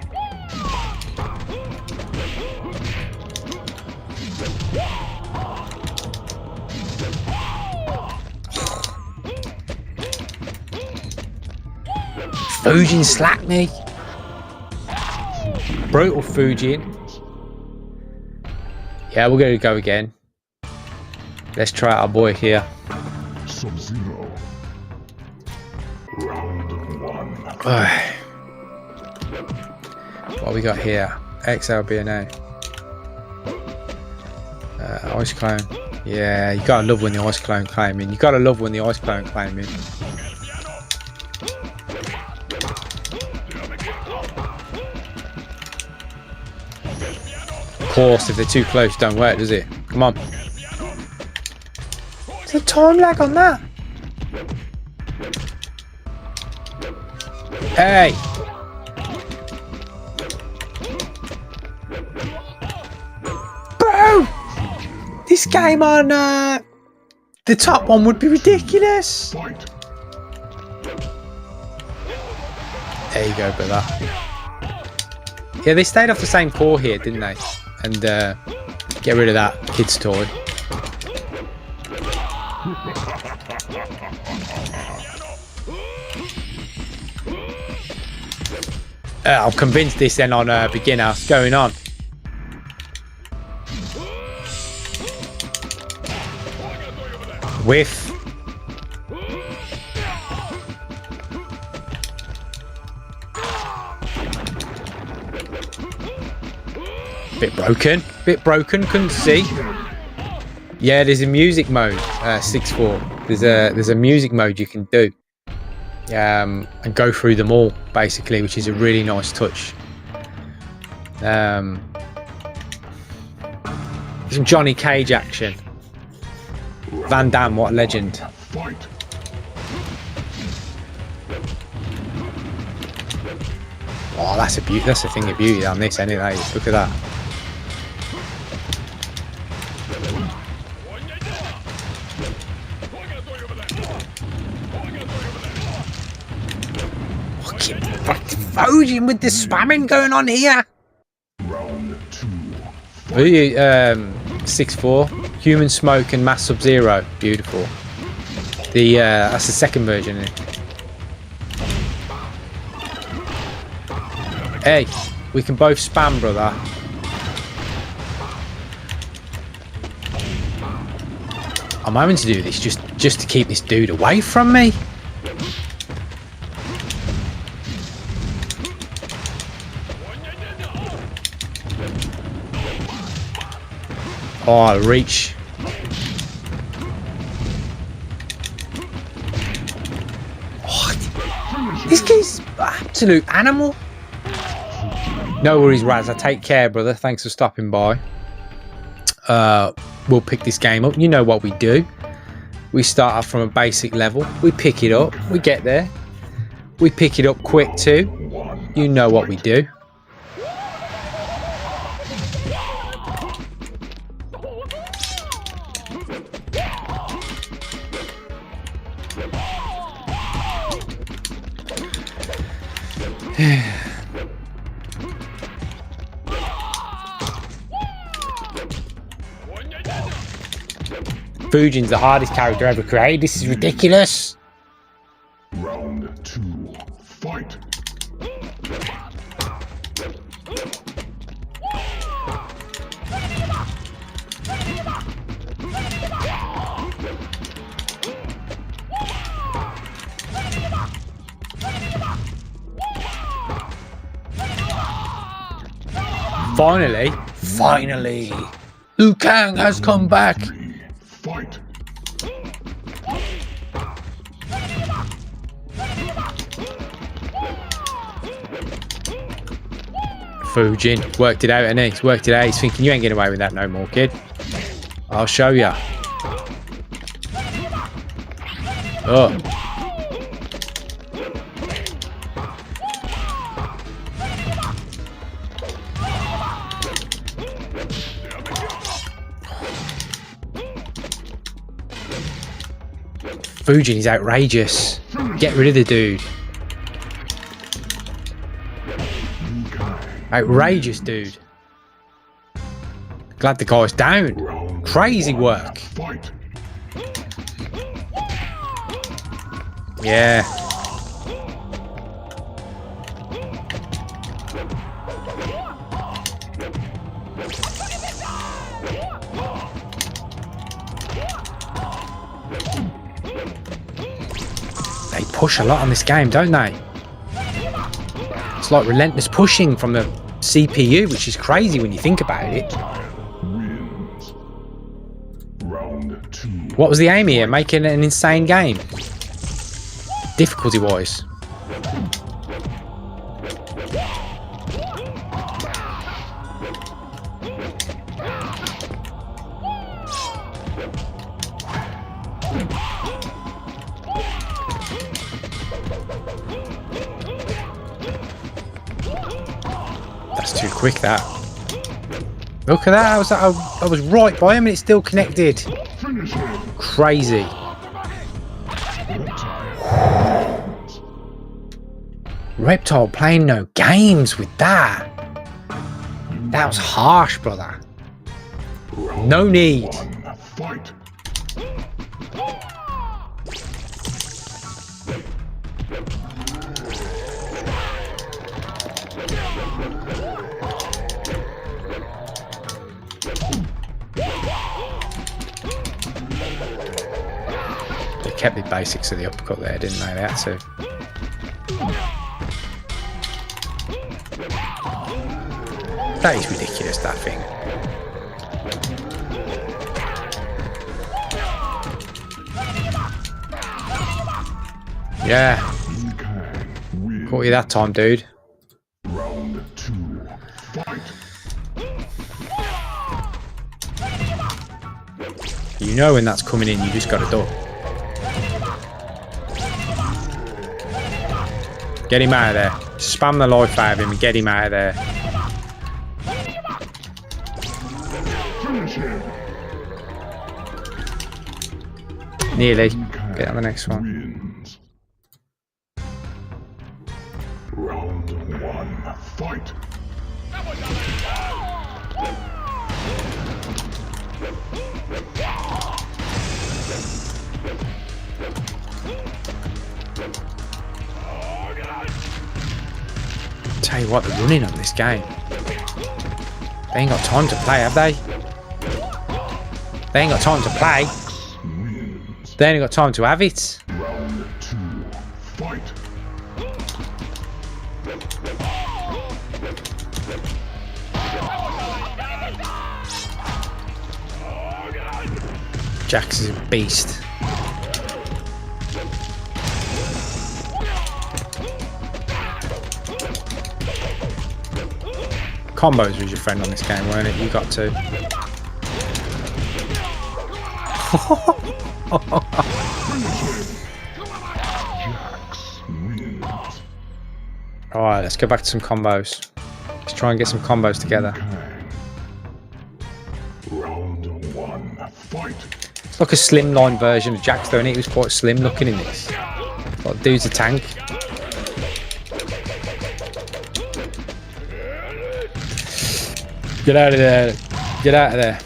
Fujin slapped me. Brutal Fujin. Yeah, we're going to go again. Let's try our boy here. Sub-Zero. Round 1. What we got here? XLBNA. Ice clone. Yeah, you gotta love when the ice clone came in. You gotta love when the ice clone came in. Of course, if they're too close, don't work, does it? Come on. There's a time lag on that. Hey! Bro! This game on the top one would be ridiculous. There you go, brother. Yeah, they stayed off the same core here, didn't they? And get rid of that kid's toy. I'm convinced this then on beginner. What's going on? Whiff. Bit broken, couldn't see. Yeah, there's a music mode, 6-4. There's a music mode you can do. And go through them all, basically, which is a really nice touch. Some Johnny Cage action. Van Damme, what a legend. Oh, that's a beauty. That's a thing of beauty on this, anyway. Look at that. Fujin with the spamming going on here. Round 2. 6-4. Human Smoke and Mass Sub-Zero. Beautiful. That's the second version. Isn't it? Hey, we can both spam, brother. I'm having to do this just to keep this dude away from me. Oh, reach. What? This guy's absolute animal. No worries, Raz. I take care, brother. Thanks for stopping by. We'll pick this game up. You know what we do. We start off from a basic level. We pick it up. We get there. We pick it up quick too. You know what we do. Fujin's the hardest character ever created. This is ridiculous. Round 2. Fight. Finally. Finally. Liu Kang has come back. Fight. Fujin worked it out, and he's worked it out. He's thinking, you ain't getting away with that no more, kid. I'll show ya. Oh. Fujin is outrageous. Get rid of the dude. Outrageous dude. Glad the guy's down. Crazy work. Yeah. They push a lot on this game, don't they? It's like relentless pushing from the CPU, which is crazy when you think about it. What was the aim here? Making it an insane game. Difficulty-wise. That's too quick, that. Look at that, I was right by him and it's still connected. Crazy. Reptile playing no games with that. That was harsh, brother. No need. They kept the basics of the uppercut there, didn't they? They had to. That is ridiculous, that thing. Yeah. Caught you that time, dude. Round 2. Fight. You know when that's coming in, you just gotta duck. Get him out of there. Spam the life out of him and get him out of there. Nearly. Get on the next one. Round 1. Fight. Tell you what, they're running on this game. They ain't got time to play, have they? They ain't got time to play. They ain't got time to have it. Round 2. Fight. Jax is a beast. Combos was your friend on this game, weren't it? You got to. Alright, let's go back to some combos. Let's try and get some combos together. Round 1. Fight. It's like a slimline version of Jax, though, and it was quite slim looking in this. Like, dude's a tank. Get out of there. Get out of there.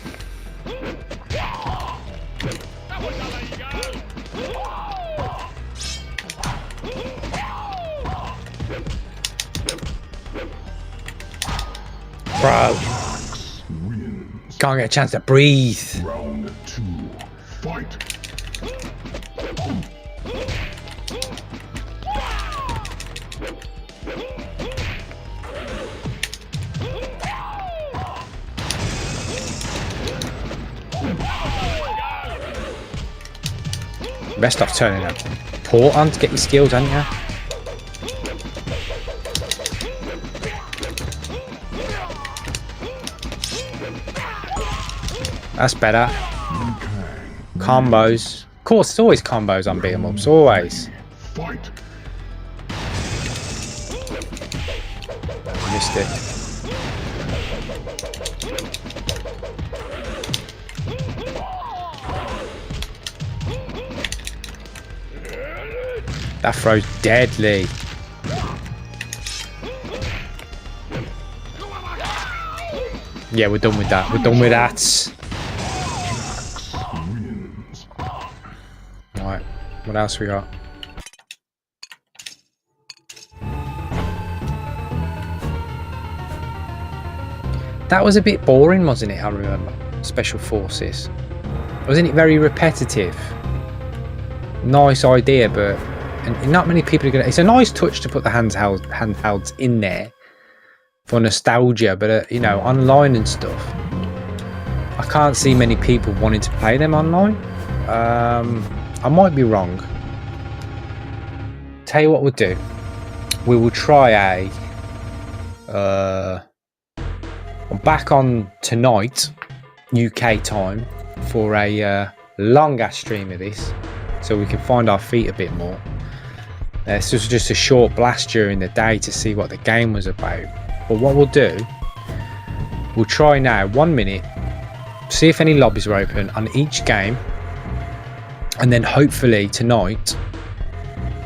Bro. Can't get a chance to breathe. Round 2. Fight. Best off turning a port on to get your skills, aren't you? That's better. Combos. Of course, it's always combos on beat 'em ups. Always. Fight. Missed it. That throw's deadly. Yeah, we're done with that. We're done with that. Right, what else we got? That was a bit boring, wasn't it? I remember. Special Forces. Wasn't it very repetitive? Nice idea, but and not many people are gonna. It's a nice touch to put the handhelds in there for nostalgia, but you know, online and stuff, I can't see many people wanting to play them online. I might be wrong. Tell you what we'll do. We will try I'm back on tonight, UK time, for a long ass stream of this, so we can find our feet a bit more. This was just a short blast during the day to see what the game was about. But what we'll do, we'll try now 1 minute, see if any lobbies are open on each game, and then hopefully tonight,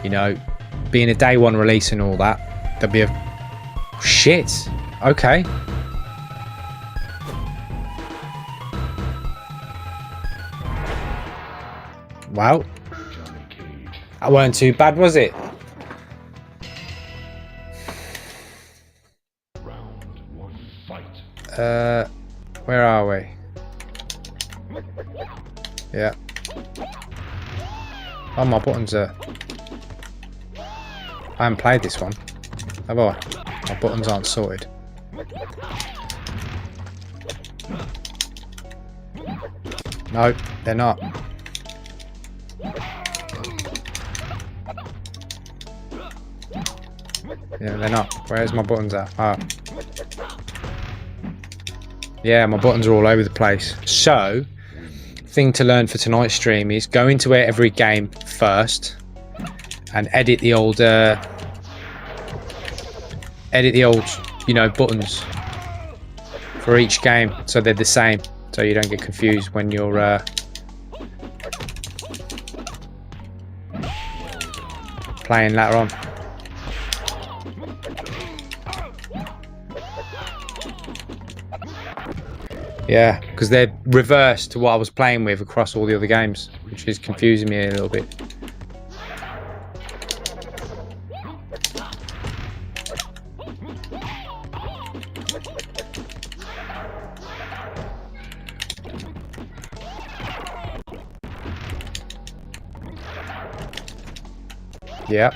you know, being a day one release and all that, there'll be a shit. Okay. Wow. That weren't too bad, was it? Where are we? Yeah. Oh, my buttons are... I haven't played this one, have I? My buttons aren't sorted. No, they're not. Yeah, they're not. Where's my buttons at? Oh. Yeah, my buttons are all over the place. So, thing to learn for tonight's stream is go into every game first and edit the old, you know, buttons for each game so they're the same, so you don't get confused when you're playing later on. Yeah, because they're reversed to what I was playing with across all the other games, which is confusing me a little bit. Yeah.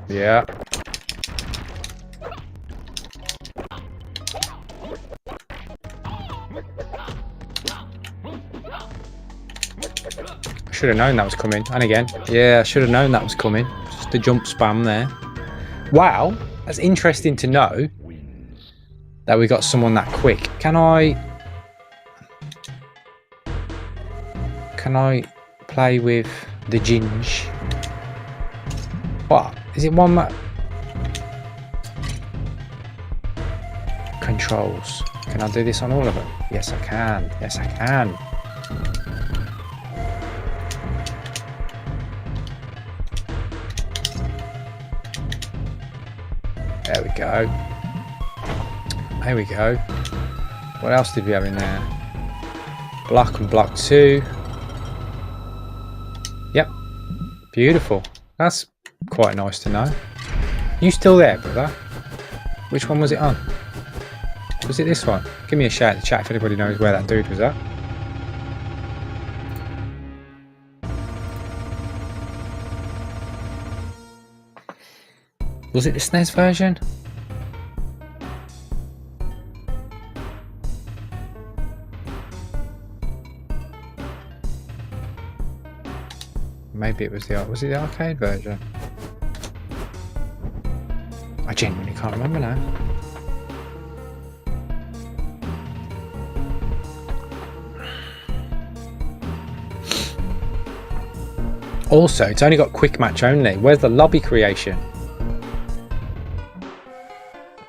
Yeah. I should have known that was coming. And again. Yeah, I should have known that was coming. Just a jump spam there. Wow. That's interesting to know that we got someone that quick. Can I play with the Ginge? What? Is it one that... Controls. Can I do this on all of them? Yes, I can. Yes, I can. There we go. There we go. What else did we have in there? Block and block 2. Yep. Beautiful. That's quite nice to know. You still there, brother? Which one was it on? Was it this one? Give me a shout in the chat if anybody knows where that dude was at. Was it the SNES version? Maybe it was the arcade version? I genuinely can't remember now. Also, it's only got quick match only. Where's the lobby creation?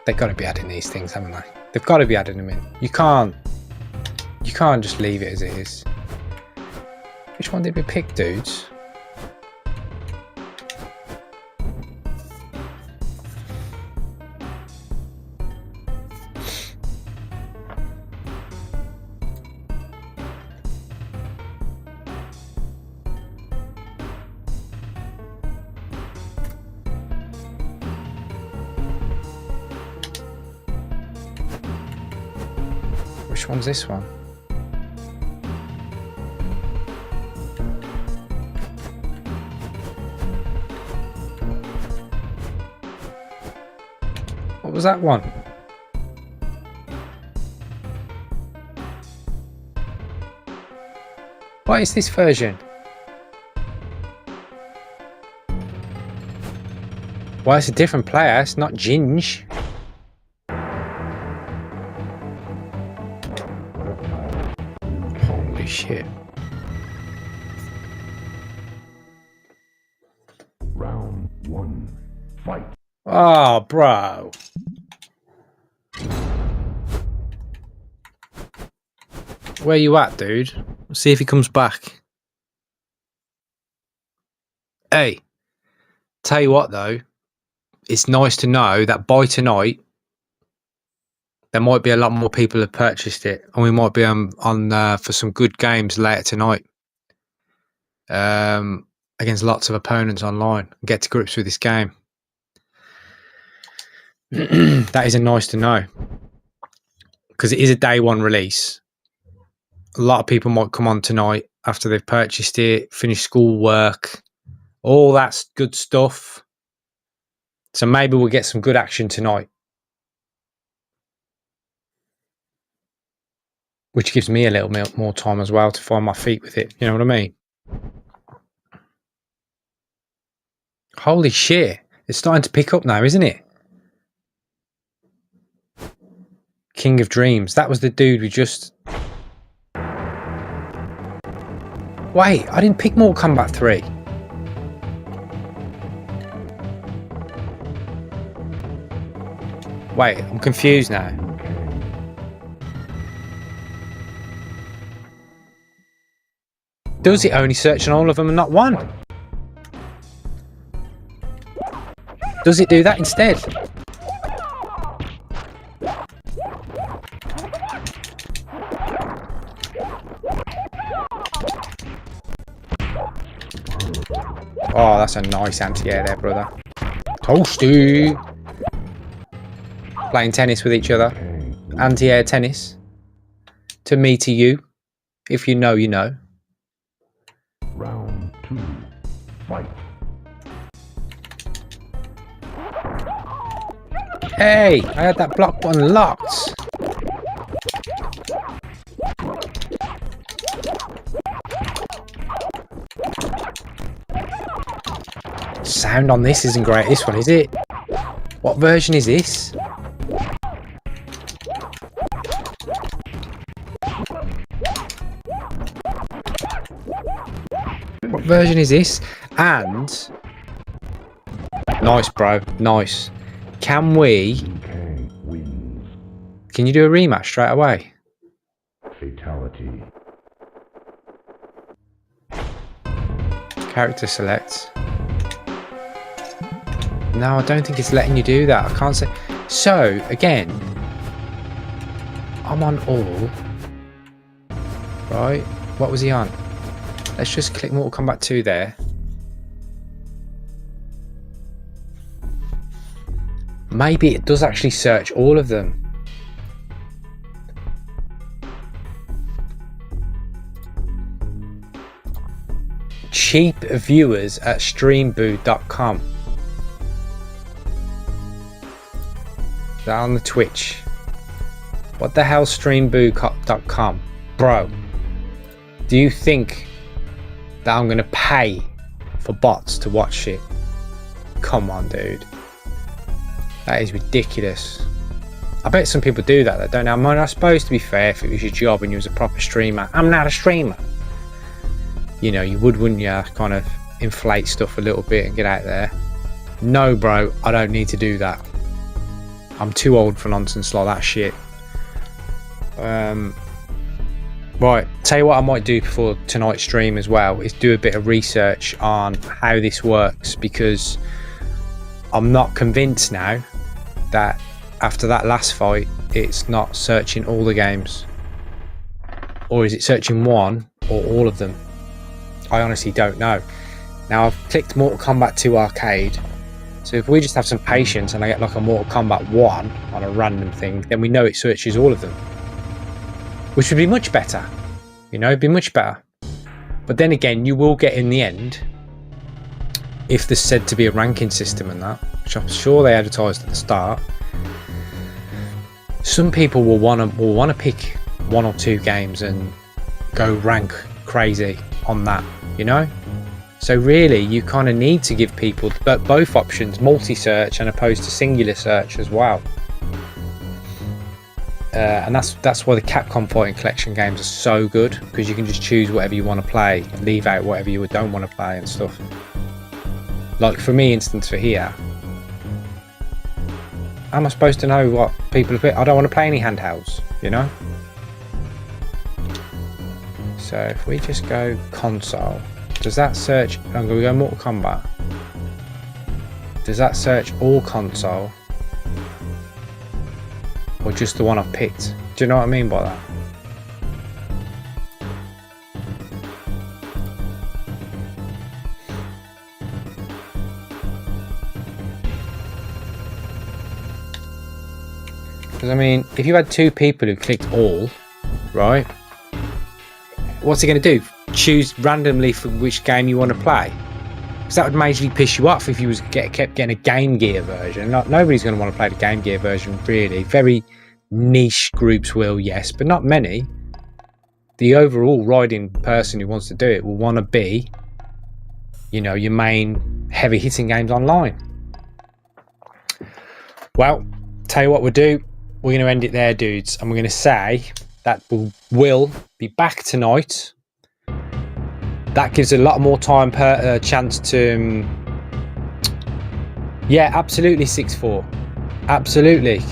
They've got to be adding these things, haven't they? They've got to be adding them in. You can't just leave it as it is. Which one did we pick, dudes? Which one's this one? What was that one? What is this version? Well, it's a different player, it's not Ginge. Holy shit. Round 1, fight. Oh, bro. Where you at, dude? Let's see if he comes back. Hey, tell you what though, it's nice to know that by tonight there might be a lot more people have purchased it, and we might be on for some good games later tonight against lots of opponents online and get to grips with this game. That is a nice to know, because it is a day one release. A lot of people might come on tonight after they've purchased it, finished school work, all that good stuff. So maybe we'll get some good action tonight, which gives me a little bit more time as well to find my feet with it. You know what I mean? Holy shit. It's starting to pick up now, isn't it? King of Dreams. That was the dude we just... Wait, I didn't pick Mortal Kombat 3. Wait, I'm confused now. Does it only search on all of them and not one? Does it do that instead? Oh, that's a nice anti-air there, brother. Toasty! Playing tennis with each other. Anti-air tennis. To me, to you. If you know, you know. Round 2, fight. Hey! I had that block button locked. Sound on this isn't great. This one, is it? What version is this? What version is this? And nice, bro. Nice. Can we? Can you do a rematch straight away? Fatality. Character select. No, I don't think it's letting you do that. I can't say. So, again, I'm on all. Right? What was he on? Let's just click Mortal Kombat 2 there. Maybe it does actually search all of them. Cheap viewers at streamboo.com. That on the Twitch. What the hell, streamboo.com? Bro, do you think that I'm going to pay for bots to watch shit. Come on, dude. That is ridiculous. I bet some people do that, don't know. I mean, I suppose, to be fair, if it was your job and you was a proper streamer, I'm not a streamer. You know, you would, wouldn't you? Kind of inflate stuff a little bit and get out there. No, bro, I don't need to do that. I'm too old for nonsense like that shit. Right, tell you what I might do before tonight's stream as well is do a bit of research on how this works, because I'm not convinced now that after that last fight it's not searching all the games, or is it searching one or all of them? I honestly don't know. Now I've clicked Mortal Kombat 2 Arcade, so if we just have some patience and I get like a Mortal Kombat 1 on a random thing, then we know it searches all of them, which would be much better. You know, it'd be much better. But then again, you will get in the end, if there's said to be a ranking system and that, which I'm sure they advertised at the start, some people will want to pick 1 or 2 games and go rank crazy on that, you know. So really, you kind of need to give people both options, multi-search and opposed to singular search as well. And that's why the Capcom Fighting Collection games are so good, because you can just choose whatever you want to play and leave out whatever you don't want to play and stuff. Like for me, instance, for here, how am I supposed to know what people are? I don't want to play any handhelds, you know. So if we just go console, does that search? I'm going to go Mortal Kombat. Does that search all console, or just the one I've picked? Do you know what I mean by that? Because I mean, if you had 2 people who clicked all, right? What's it going to do? Choose randomly for which game you want to play? Because that would majorly piss you off if you was kept getting a Game Gear version. Nobody's going to want to play the Game Gear version, really. Very niche groups will, yes, but not many. The overall riding person who wants to do it will want to be, you know, your main heavy hitting games online. Well, tell you what we'll do. We're going to end it there, dudes, and we're going to say that we'll be back tonight. That gives a lot more time per chance to yeah, absolutely 6-4, absolutely.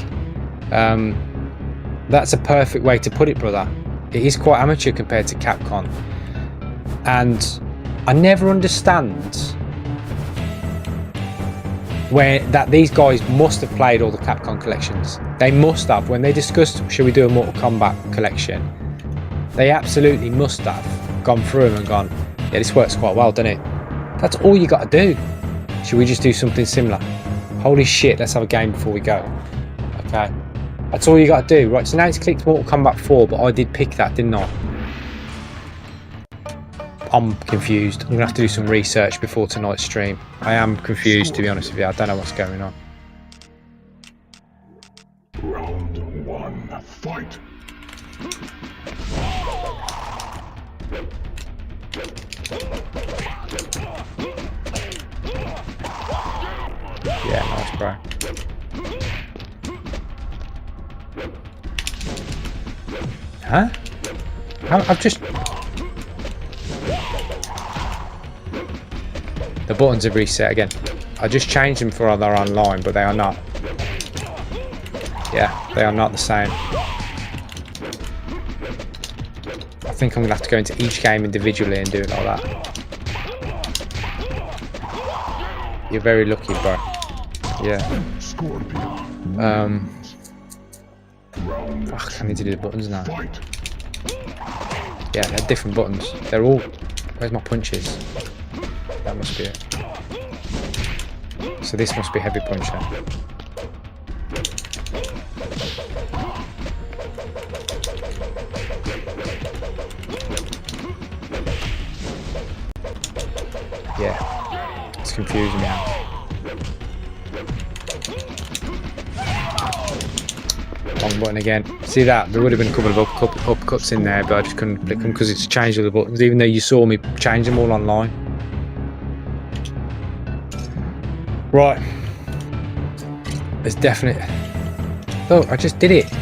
That's a perfect way to put it, brother. It is quite amateur compared to Capcom, and I never understand where that these guys must have played all the Capcom collections. They must have. When they discussed, should we do a Mortal Kombat collection, they absolutely must have gone through them and gone, yeah, this works quite well, doesn't it? That's all you got to do. Should we just do something similar? Holy shit, let's have a game before we go. Okay, that's all you got to do. Right, so now it's clicked Mortal Kombat 4, but I did pick that, didn't I? I'm confused. I'm going to have to do some research before tonight's stream. I am confused, to be honest with you. I don't know what's going on. Round 1, fight. Yeah, nice, bro. Huh? I've just... The buttons have reset again. I just changed them for other online, but they are not. Yeah, they are not the same. I think I'm going to have to go into each game individually and do it like that. You're very lucky, bro. Yeah. Fuck, I need to do the buttons now. Yeah, they're different buttons. They're all... Where's my punches? That must be it. So this must be heavy punch then. Yeah, it's confusing me now. Wrong button again. See that? There would have been a couple of upcuts in there, but I just couldn't click them because it's changed all the buttons, even though you saw me change them all online. Right. There's definite... Look, I just did it.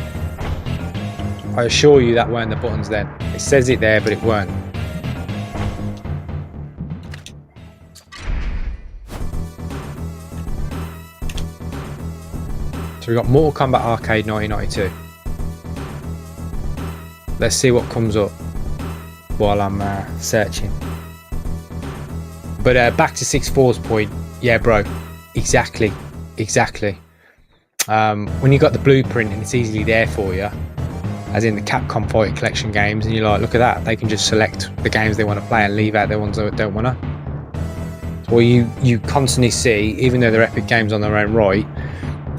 I assure you that weren't the buttons then. It says it there, but it weren't. So we've got Mortal Kombat Arcade 1992. Let's see what comes up while I'm searching. But back to 6-4's point. Yeah, bro. Exactly. When you got the blueprint and it's easily there for you, as in the Capcom Fighting Collection games, and you're like, look at that, they can just select the games they want to play and leave out the ones that don't want to. Or you constantly see, even though they're epic games on their own right,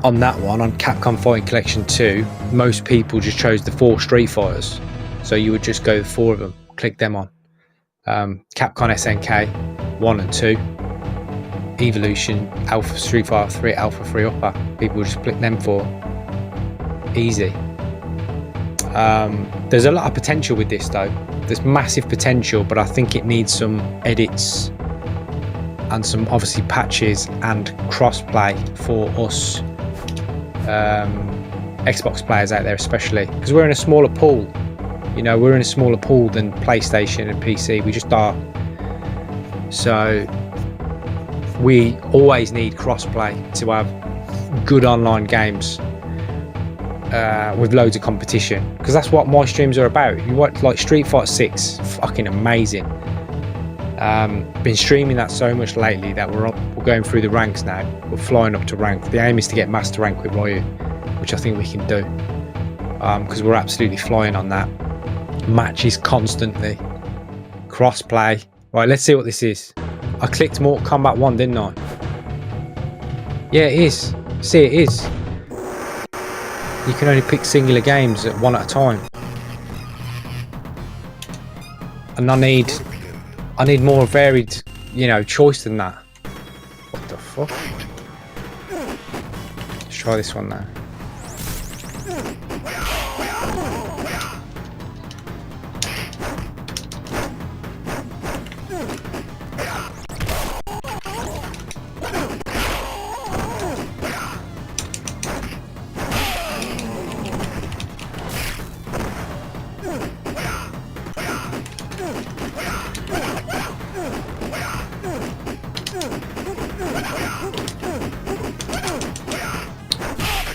on that one, on Capcom Fighting Collection 2, most people just chose the 4 Street Fighters. So you would just go the 4 of them, click them on. Capcom SNK 1 and 2, Evolution, Alpha Street Fighter 3, Alpha 3 Upper. People would just click them 4. Easy. There's a lot of potential with this though. There's massive potential, but I think it needs some edits and some obviously patches and crossplay for us Xbox players out there, especially because we're in a smaller pool. You know, we're in a smaller pool than PlayStation and PC. We just are. So we always need crossplay to have good online games with loads of competition, because that's what my streams are about. If you watch like Street Fighter 6, fucking amazing. Been streaming that so much lately that we're going through the ranks now. We're flying up to rank. The aim is to get master rank with Ryu, which I think we can do, because we're absolutely flying on that. Matches constantly, crossplay. Right, let's see what this is. I clicked Mortal Kombat 1, didn't I? Yeah, it is. See, it is. You can only pick singular games at one at a time, and I need more varied, you know, choice than that. What the fuck? Let's try this one now.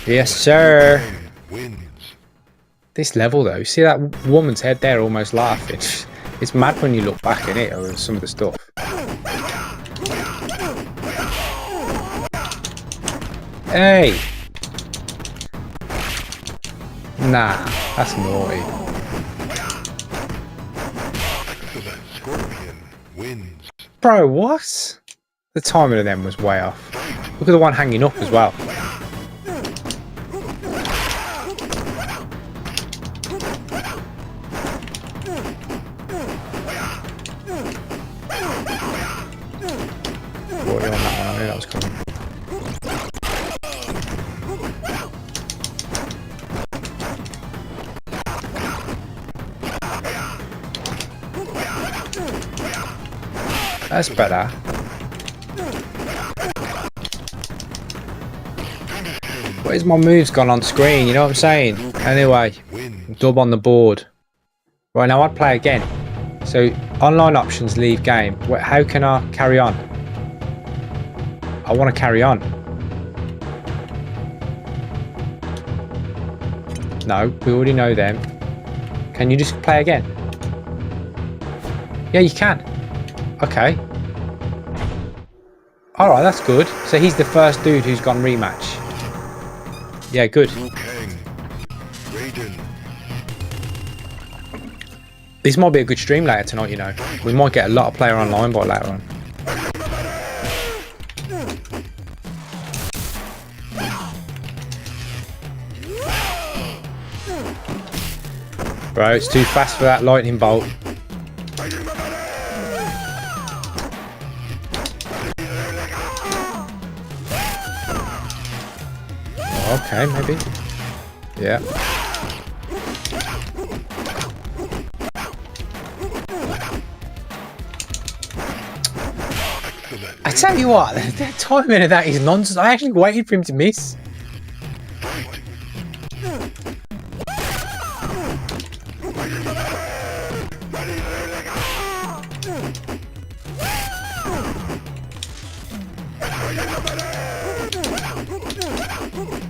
Yes, sir. This level though, see that woman's head there almost laughing? It's mad when you look back at it, or some of the stuff. Hey! Nah, that's naughty. Bro, what? The timing of them was way off. Look at the one hanging up as well. That's better. Where's my moves gone on screen? You know what I'm saying? Anyway, dub on the board. Right, now I'd play again. So, online options, leave game. How can I carry on? I want to carry on. No, we already know them. Can you just play again? Yeah, you can. Okay. Alright, that's good. So he's the first dude who's gone rematch. Yeah, good. This might be a good stream later tonight, you know. We might get a lot of player online by later on. Bro, it's too fast for that lightning bolt. Okay, maybe. Yeah. I tell you what, the timing of that is nonsense. I actually waited for him to miss.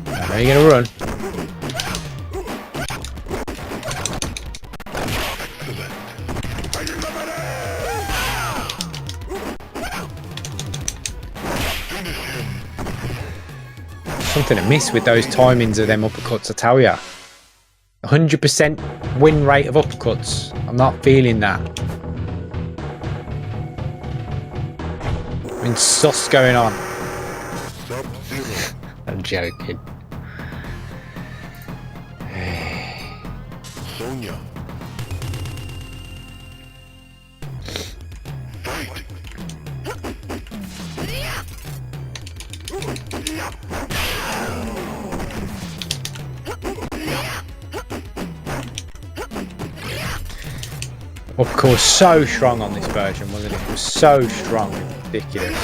I know you're gonna run. Something to miss with those timings of them uppercuts, I tell ya. 100% win rate of uppercuts. I'm not feeling that. I mean, sus going on. I'm joking. Sonya. Of course, so strong on this version, wasn't it? It was so strong, ridiculous.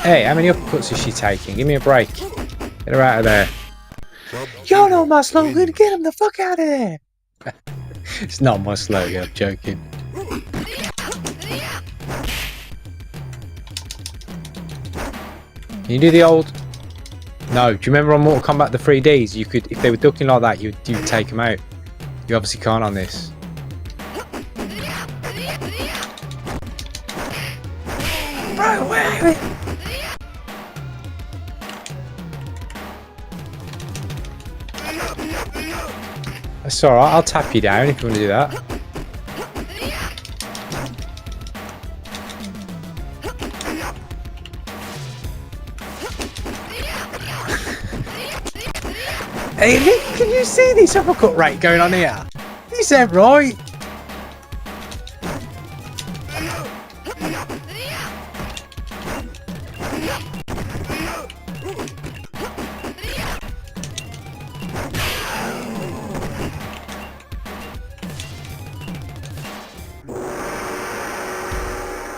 Hey, how many uppercuts is she taking? Give me a break. Get her out of there. Yo, no, my slogan. Get him the fuck out of there. It's not my slogan, I'm joking. Can you do the old? No. Do you remember on Mortal Kombat the 3Ds? You could, if they were ducking like that, you'd take them out. You obviously can't on this. Bro, wait. That's alright. I'll tap you down if you want to do that. Hey, can you see this uppercut rate going on here? Is that right?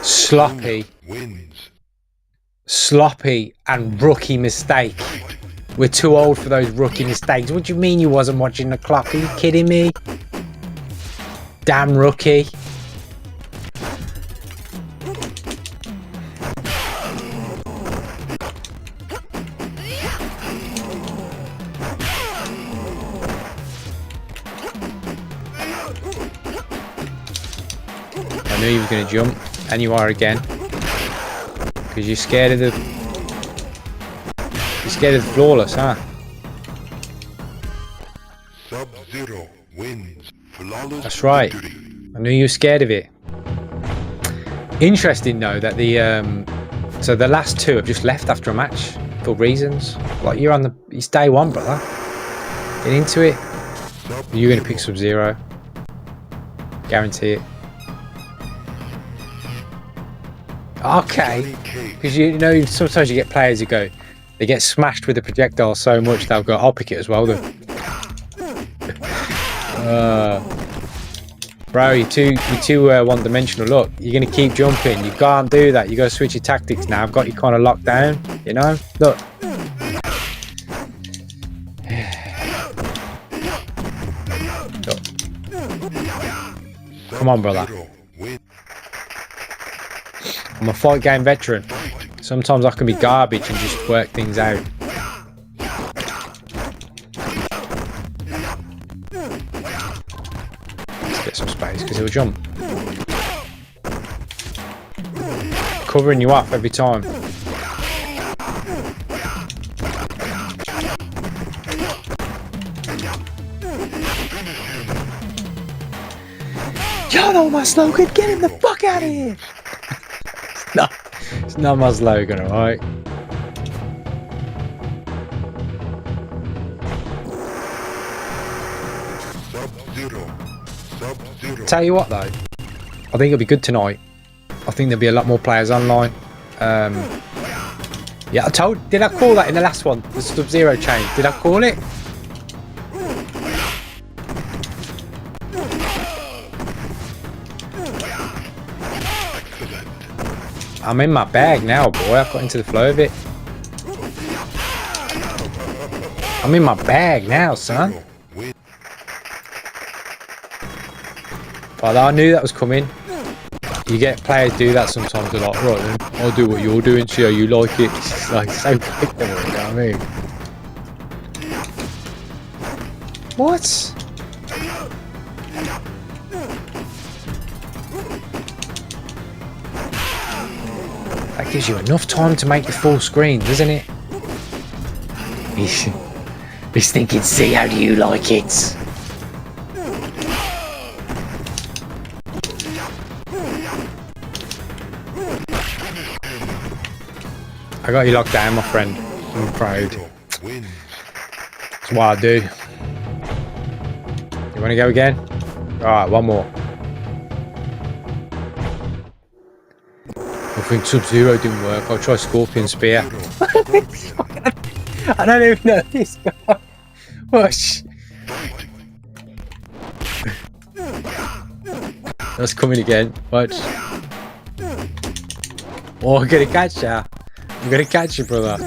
Sloppy. Sloppy and rookie mistake. We're too old for those rookie mistakes. What do you mean you wasn't watching the clock? Are you kidding me? Damn rookie. I knew you were going to jump, and you are again. Because you're scared of the... You're scared of the flawless, huh? Sub-Zero wins. Flawless. That's right. I knew you were scared of it. Interesting though that the so the last two have just left after a match for reasons. Like you're on the, it's day one, brother. Get into it. You're gonna pick Sub-Zero. Guarantee it. Okay. Because you know sometimes you get players who go, they get smashed with the projectile so much they'll go, I'll pick it as well then. Bro, you're too one-dimensional. Look, you're gonna keep jumping. You can't do that. You gotta switch your tactics now. I've got you kind of locked down. You know, look. Look. Come on, brother. I'm a fight game veteran. Sometimes I can be garbage and just work things out. Let's get some space because he'll jump. Covering you up every time. Y'all know my slogan, get him the fuck out of here! No, it's not my slogan, alright? Tell you what though, I think it'll be good tonight. I think there'll be a lot more players online. Yeah, did I call that in the last one? The Sub-Zero change. Did I call it? I'm in my bag now, boy. I've got into the flow of it. I'm in my bag now, son. But I knew that was coming. You get players do that sometimes. They're like, right then, I'll do what you're doing, see how you like it. It's like so predictable, you know what I mean? What? That gives you enough time to make the full screen, doesn't it? He's thinking, see how do you like it? I got you locked down, my friend. I'm proud. That's what I do. You want to go again? Alright, one more. I think Sub-Zero didn't work. I'll try Scorpion Spear. I don't even know this guy. Watch. That's coming again. Watch. Oh, I'm gonna catch ya. I'm gonna catch you, brother.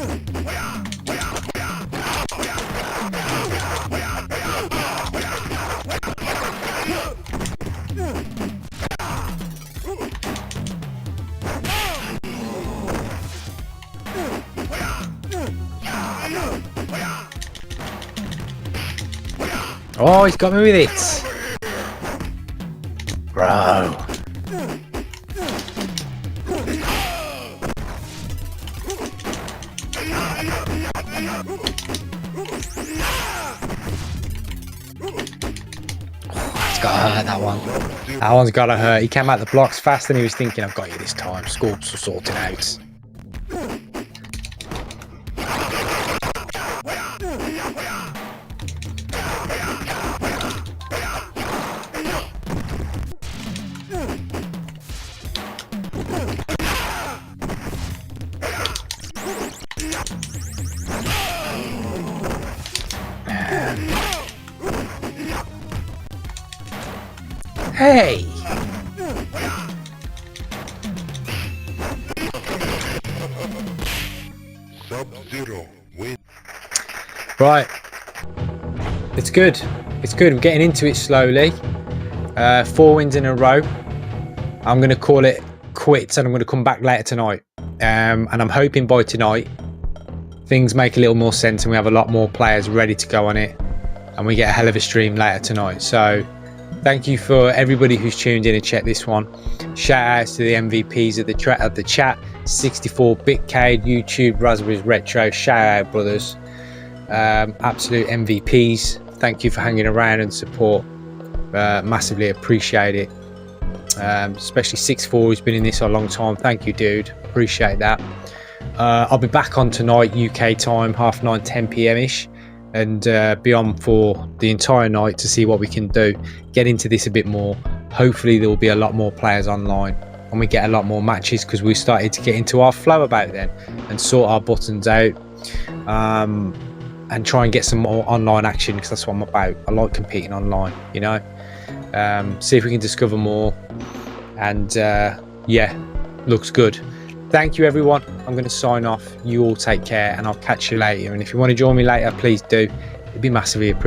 Oh, he's got me with it. Bro. It's gotta hurt, that one. That one's gotta hurt. He came out the blocks fast and he was thinking, I've got you this time. Scorps will sort it out. Hey! Sub-Zero wins. Right. It's good. It's good. I'm getting into it slowly. 4 wins in a row. I'm going to call it quits and I'm going to come back later tonight. And I'm hoping by tonight things make a little more sense and we have a lot more players ready to go on it. And we get a hell of a stream later tonight. So thank you for everybody who's tuned in and checked this one. Shout outs to the MVPs of the chat. 64BitCade, YouTube, Raspberries Retro. Shout out, brothers. Absolute MVPs. Thank you for hanging around and support. Massively appreciate it. Especially 64 who's been in this a long time. Thank you, dude. Appreciate that. I'll be back on tonight, UK time, 9:30, 10 PM-ish. And be on for the entire night to see what we can do, get into this a bit more. Hopefully there will be a lot more players online and we get a lot more matches because we started to get into our flow about then and sort our buttons out, and try and get some more online action because that's what I'm about. I like competing online, you know. See if we can discover more, and yeah, looks good. Thank you, everyone. I'm going to sign off. You all take care and I'll catch you later. And if you want to join me later, please do. It'd be massively appreciated.